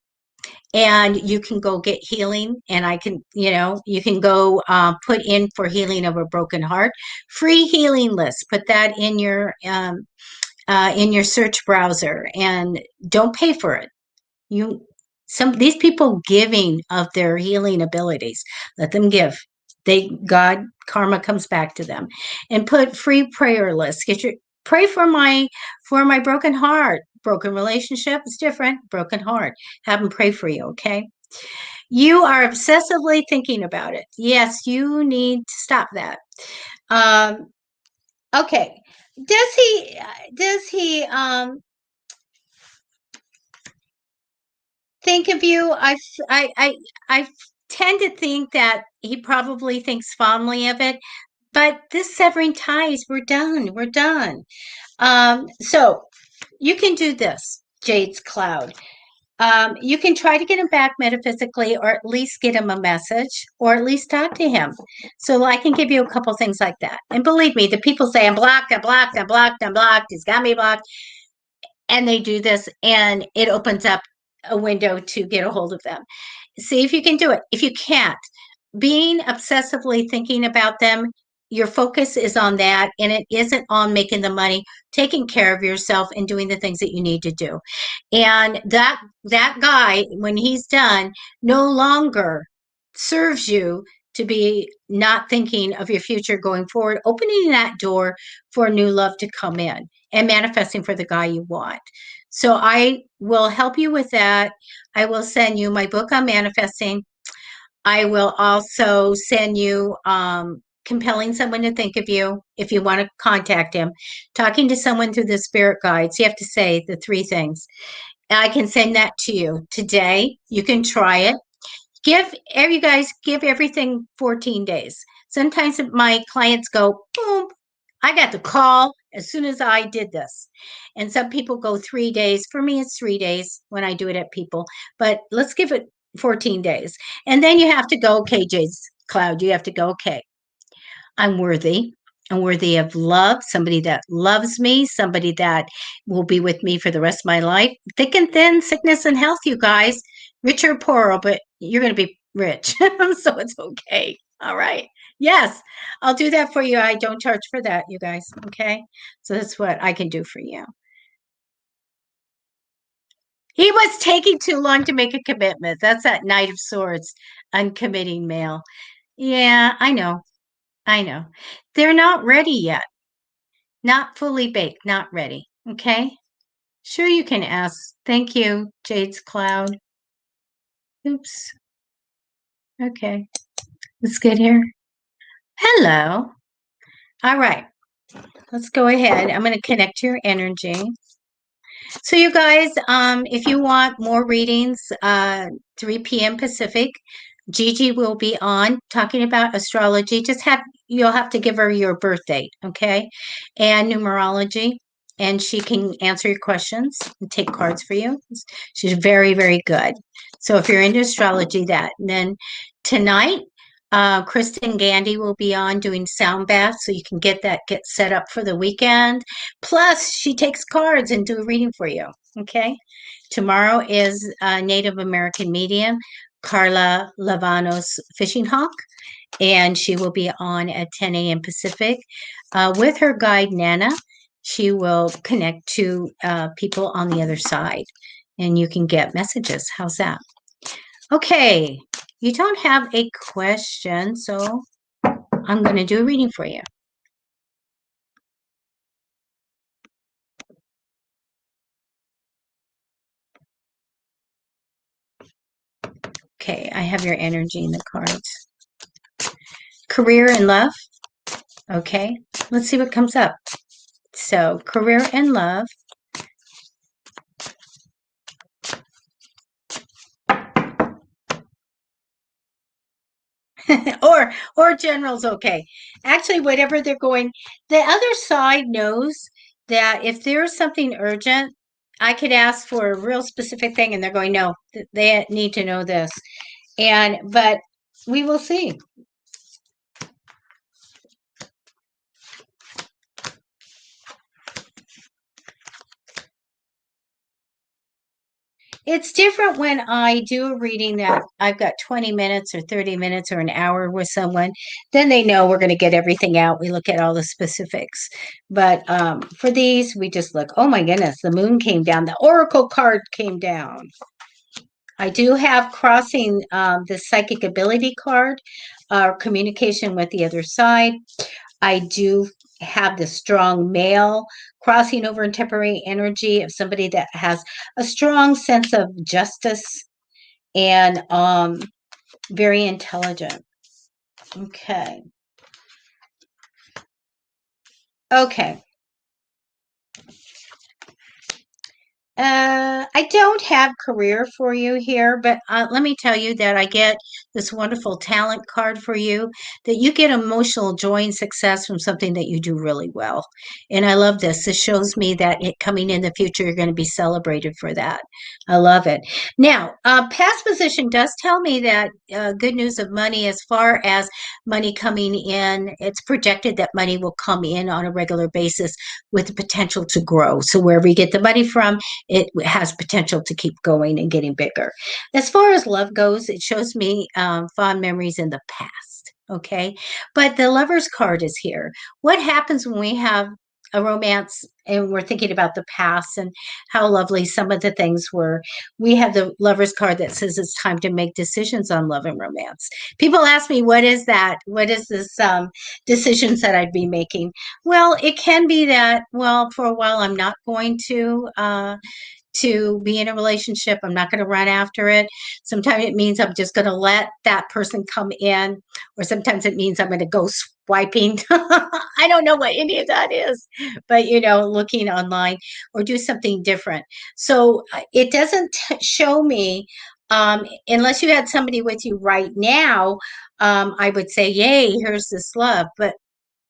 And you can go get healing, and I can, you know, you can go put in for healing of a broken heart. Free healing list. Put that in your search browser, and don't pay for it. These people giving of their healing abilities, let them give. Karma comes back to them. And put free prayer lists. Pray for my broken heart. Broken relationship is different. Broken heart. Have them pray for you, okay? You are obsessively thinking about it. Yes, you need to stop that. Okay. Does he think of you? I tend to think that he probably thinks fondly of it, but this severing ties, we're done. So you can do this, Jade's cloud. You can try to get him back metaphysically, or at least get him a message, or at least talk to him. So I can give you a couple things like that. And believe me, the people say, I'm blocked, he's got me blocked. And they do this, and it opens up a window to get a hold of them. See if you can do it. If you can't, being obsessively thinking about them, your focus is on that, and it isn't on making the money, taking care of yourself and doing the things that you need to do. And that guy, when he's done, no longer serves you to be not thinking of your future going forward, opening that door for new love to come in and manifesting for the guy you want. So I will help you with that. I will send you my book on manifesting. I will also send you compelling someone to think of you if you want to contact him. Talking to someone through the spirit guides, you have to say the three things. I can send that to you today. You can try it. You guys give everything 14 days. Sometimes my clients go, boom, I got the call as soon as I did this. And some people go 3 days. For me, it's 3 days when I do it at people, but let's give it 14 days. And then you have to go, okay, Jades Cloud, you have to go, okay, I'm worthy. I'm worthy of love, somebody that loves me, somebody that will be with me for the rest of my life. Thick and thin, sickness and health, you guys. Rich or poor, but you're going to be rich. So it's okay. All right. Yes, I'll do that for you. I don't charge for that, you guys. Okay. So that's what I can do for you. He was taking too long to make a commitment. That's that Knight of Swords, uncommitting male. Yeah, I know. I know. They're not ready yet. Not fully baked, not ready. Okay? Sure, you can ask. Thank you, Jade's Cloud. Oops. Okay. Let's get here. Hello. All right. Let's go ahead. I'm going to connect to your energy. So you guys, if you want more readings, 3 p.m. Pacific, Gigi will be on talking about astrology. You'll have to give her your birth date, okay? And numerology, and she can answer your questions and take cards for you. She's very, very good. So if you're into astrology, that. And then tonight, Kristen Gandy will be on doing sound baths, so you can get set up for the weekend. Plus, she takes cards and do a reading for you. Okay. Tomorrow is Native American medium CARLA LIEVANOS FISHINGHAWK, and she will be on at 10 a.m. Pacific with her guide Nana. She will connect to people on the other side, and you can get messages. How's that? Okay. You don't have a question, so I'm going to do a reading for you. Okay, I have your energy in the cards. Career and love. Okay, let's see what comes up. So, career and love. or general's okay. Actually, whatever they're going, the other side knows that if there's something urgent, I could ask for a real specific thing, and they're going, no, they need to know this. But we will see. It's different when I do a reading that I've got 20 minutes or 30 minutes or an hour with someone. Then they know we're going to get everything out. We look at all the specifics. But for these, we just look, oh my goodness, the moon came down. The oracle card came down. I do have crossing the psychic ability card, communication with the other side. I do have the strong male crossing over in temporary energy of somebody that has a strong sense of justice and very intelligent. Okay. Okay. I don't have career for you here, but let me tell you that I get this wonderful talent card for you, that you get emotional joy and success from something that you do really well. And I love this. This shows me that coming in the future, you're going to be celebrated for that. I love it. Now, past position does tell me that good news of money as far as money coming in. It's projected that money will come in on a regular basis with the potential to grow. So wherever you get the money from, it has potential to keep going and getting bigger. As far as love goes, it shows me fond memories in the past. Okay. But the lover's card is here. What happens when we have a romance and we're thinking about the past and how lovely some of the things were? We have the lover's card that says it's time to make decisions on love and romance. People ask me, what is that? What is this decisions that I'd be making? Well, it can be that, well, for a while I'm not going to to be in a relationship. I'm not going to run after it. Sometimes it means I'm just going to let that person come in, or sometimes it means I'm going to go swiping. I don't know what any of that is, but looking online or do something different. So it doesn't show me, unless you had somebody with you right now, I would say, yay, here's this love. But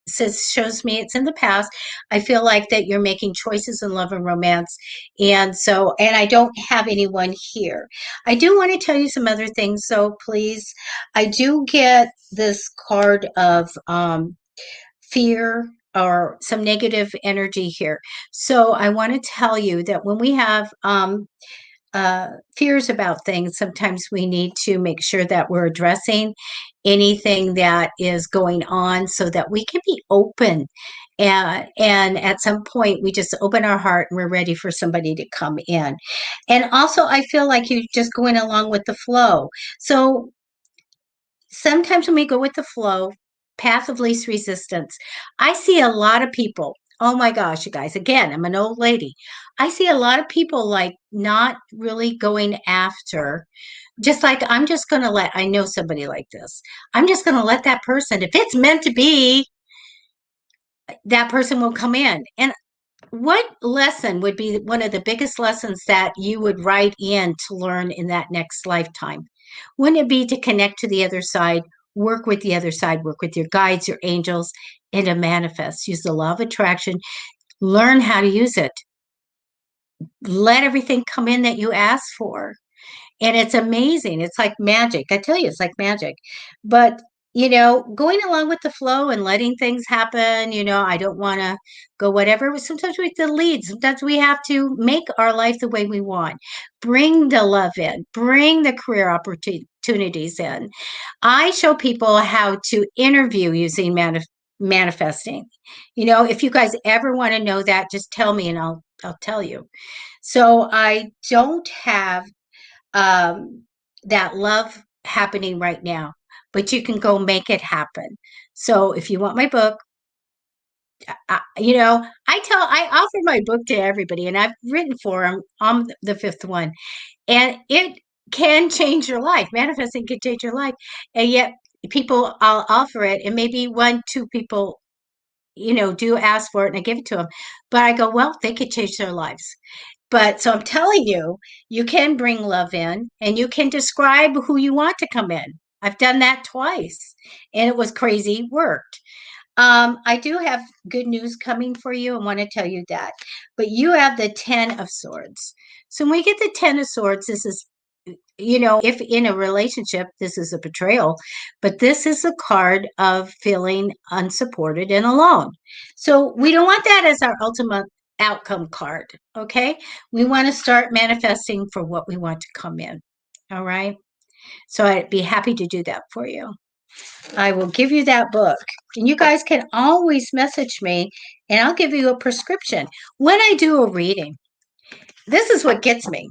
says shows me it's in the past. I feel like that you're making choices in love and romance, and I don't have anyone here. I do want to tell you some other things, so please. I do get this card of fear or some negative energy here, so I want to tell you that when we have fears about things, sometimes we need to make sure that we're addressing anything that is going on so that we can be open. And at some point, we just open our heart and we're ready for somebody to come in. And also, I feel like you're just going along with the flow. So sometimes when we go with the flow, path of least resistance, I see a lot of people. Oh my gosh, you guys, again, I'm an old lady. I see a lot of people like not really going after, just like I'm just going to I know somebody like this. I'm just going to let that person, if it's meant to be, that person will come in. And what lesson would be one of the biggest lessons that you would write in to learn in that next lifetime? Wouldn't it be to connect to the other side, work with the other side, work with your guides, your angels, and to manifest? Use the law of attraction, learn how to use it. Let everything come in that you ask for. And it's amazing. It's like magic. I tell you, it's like magic. But, going along with the flow and letting things happen, I don't want to go whatever. Sometimes we have to lead. Sometimes we have to make our life the way we want. Bring the love in, bring the career opportunities in. I show people how to interview using manifesting. If you guys ever want to know that, just tell me and I'll tell you. So I don't have um, that love happening right now, but you can go make it happen. So if you want my book, I offer my book to everybody, and I've written for them. I'm the fifth one, and it can change your life. Manifesting can change your life, and yet I'll offer it, and maybe one, two people, do ask for it, and I give it to them. But I go, well, they could change their lives. But so I'm telling you, you can bring love in and you can describe who you want to come in. I've done that twice and it was crazy, worked. I do have good news coming for you. I want to tell you that. But you have the 10 of Swords. So when we get the 10 of Swords, this is, if in a relationship, this is a betrayal, but this is a card of feeling unsupported and alone. So we don't want that as our ultimate outcome card. Okay. We want to start manifesting for what we want to come in. All right. So I'd be happy to do that for you. I will give you that book. And you guys can always message me and I'll give you a prescription. When I do a reading, this is what gets me.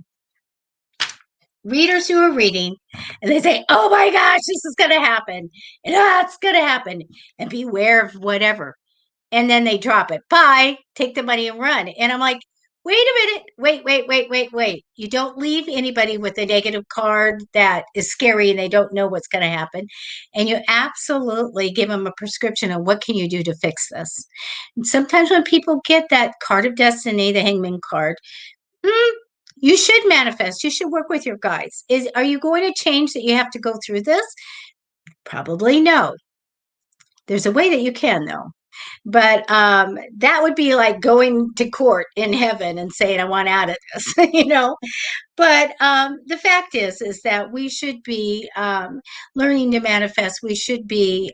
Readers who are reading and they say, oh my gosh, this is going to happen. And it's going to happen. And beware of whatever. And then they drop it. Bye. Take the money and run. And I'm like, wait a minute. Wait. You don't leave anybody with a negative card that is scary and they don't know what's going to happen. And you absolutely give them a prescription of what can you do to fix this. And sometimes when people get that card of destiny, the hangman card, you should manifest. You should work with your guides. Are you going to change that you have to go through this? Probably no. There's a way that you can, though. But that would be like going to court in heaven and saying, I want out of this, But the fact is that we should be learning to manifest. We should be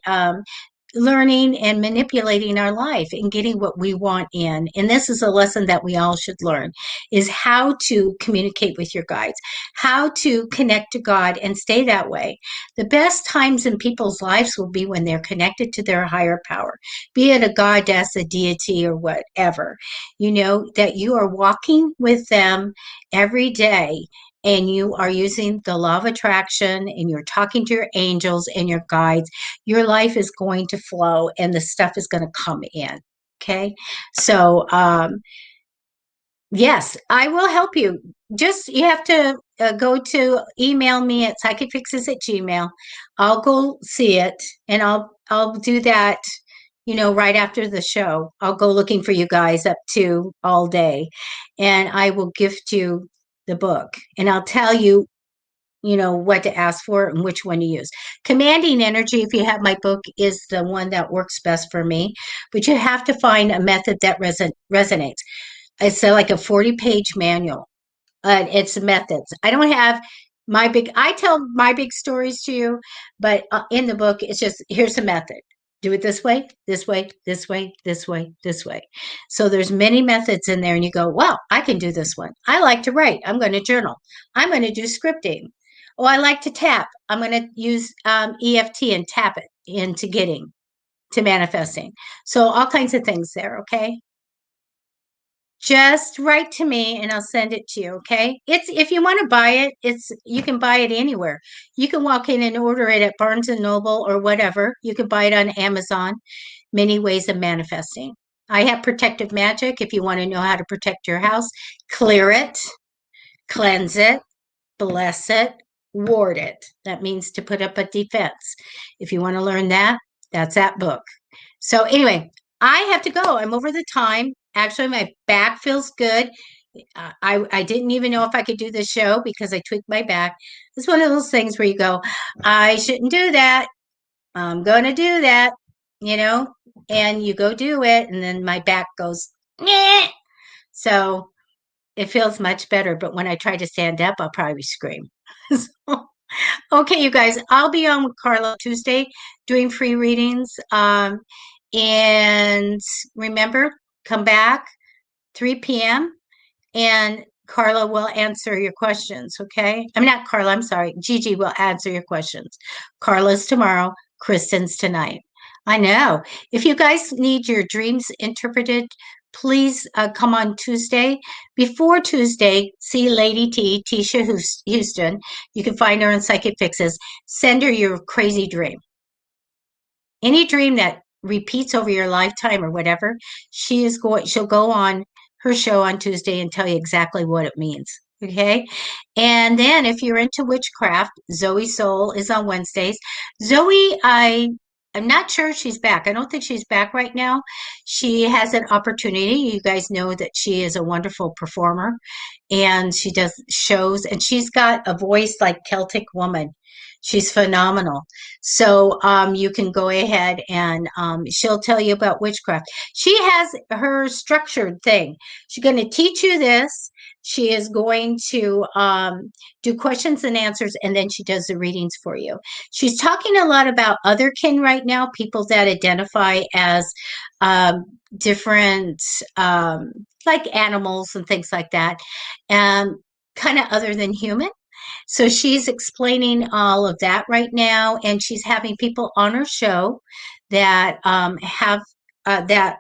learning and manipulating our life and getting what we want in. And this is a lesson that we all should learn, is how to communicate with your guides, how to connect to God and stay that way. The best times in people's lives will be when they're connected to their higher power, be it a goddess, a deity, or whatever, that you are walking with them every day and you are using the law of attraction and you're talking to your angels and your guides, your life is going to flow and the stuff is going to come in. Okay. So, Yes, I will help you. Just you have to go to email me at psychicfixes@gmail. I'll go see it and I'll do that, right after the show. I'll go looking for you guys up to all day and I will gift you the book and I'll tell you, what to ask for and which one to use. Commanding Energy, if you have my book, is the one that works best for me, but you have to find a method that resonates. It's like a 40-page manual. It's methods. I don't have I tell my big stories to you, but in the book, it's just, here's a method. Do it this way, this way, this way, this way, this way. So there's many methods in there and you go, wow, I can do this one. I like to write. I'm going to journal. I'm going to do scripting. Oh, I like to tap. I'm going to use EFT and tap it into getting to manifesting. So all kinds of things there. Okay. Just write to me and I'll send it to you, okay? It's if you want to buy it, you can buy it anywhere. You can walk in and order it at Barnes and Noble or whatever. You can buy it on Amazon. Many ways of manifesting. I have protective magic if you want to know how to protect your house. Clear it, cleanse it, bless it, ward it. That means to put up a defense. If you want to learn that, that's that book. So anyway, I have to go. I'm over the time. Actually, my back feels good. I didn't even know if I could do the show because I tweaked my back. It's one of those things where you go, I shouldn't do that. I'm going to do that, and you go do it. And then my back goes, Nyeh. So it feels much better. But when I try to stand up, I'll probably scream. So, okay, you guys, I'll be on with Carla Tuesday doing free readings. And remember, come back 3 p.m. and Carla will answer your questions, okay? I'm not Carla, I'm sorry. Gigi will answer your questions. Carla's tomorrow, Kristen's tonight. I know. If you guys need your dreams interpreted, please come on Tuesday. Before Tuesday, see Lady T, Tisha Houston. You can find her on Psychic Fixes. Send her your crazy dream. Any dream that repeats over your lifetime or whatever, she'll go on her show on Tuesday and tell you exactly what it means. Okay. And then if you're into witchcraft, Zoe Soul is on Wednesdays. Zoe, I'm not sure she's back. I don't think she's back right now. She has an opportunity. You guys know that she is a wonderful performer and she does shows and she's got a voice like Celtic woman. She's phenomenal. So you can go ahead and she'll tell you about witchcraft. She has her structured thing. She's going to teach you this. She is going to do questions and answers, and then she does the readings for you. She's talking a lot about otherkin right now, people that identify as different, like animals and things like that, and kind of other than human. So she's explaining all of that right now, and she's having people on her show that have that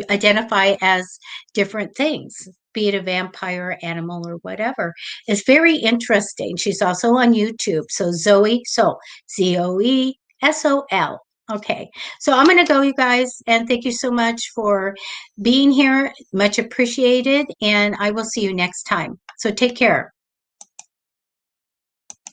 identify as different things, be it a vampire, animal, or whatever. It's very interesting. She's also on YouTube. So Zoe Soul, ZOESOL. Okay, so I'm going to go, you guys, and thank you so much for being here. Much appreciated, and I will see you next time. So take care.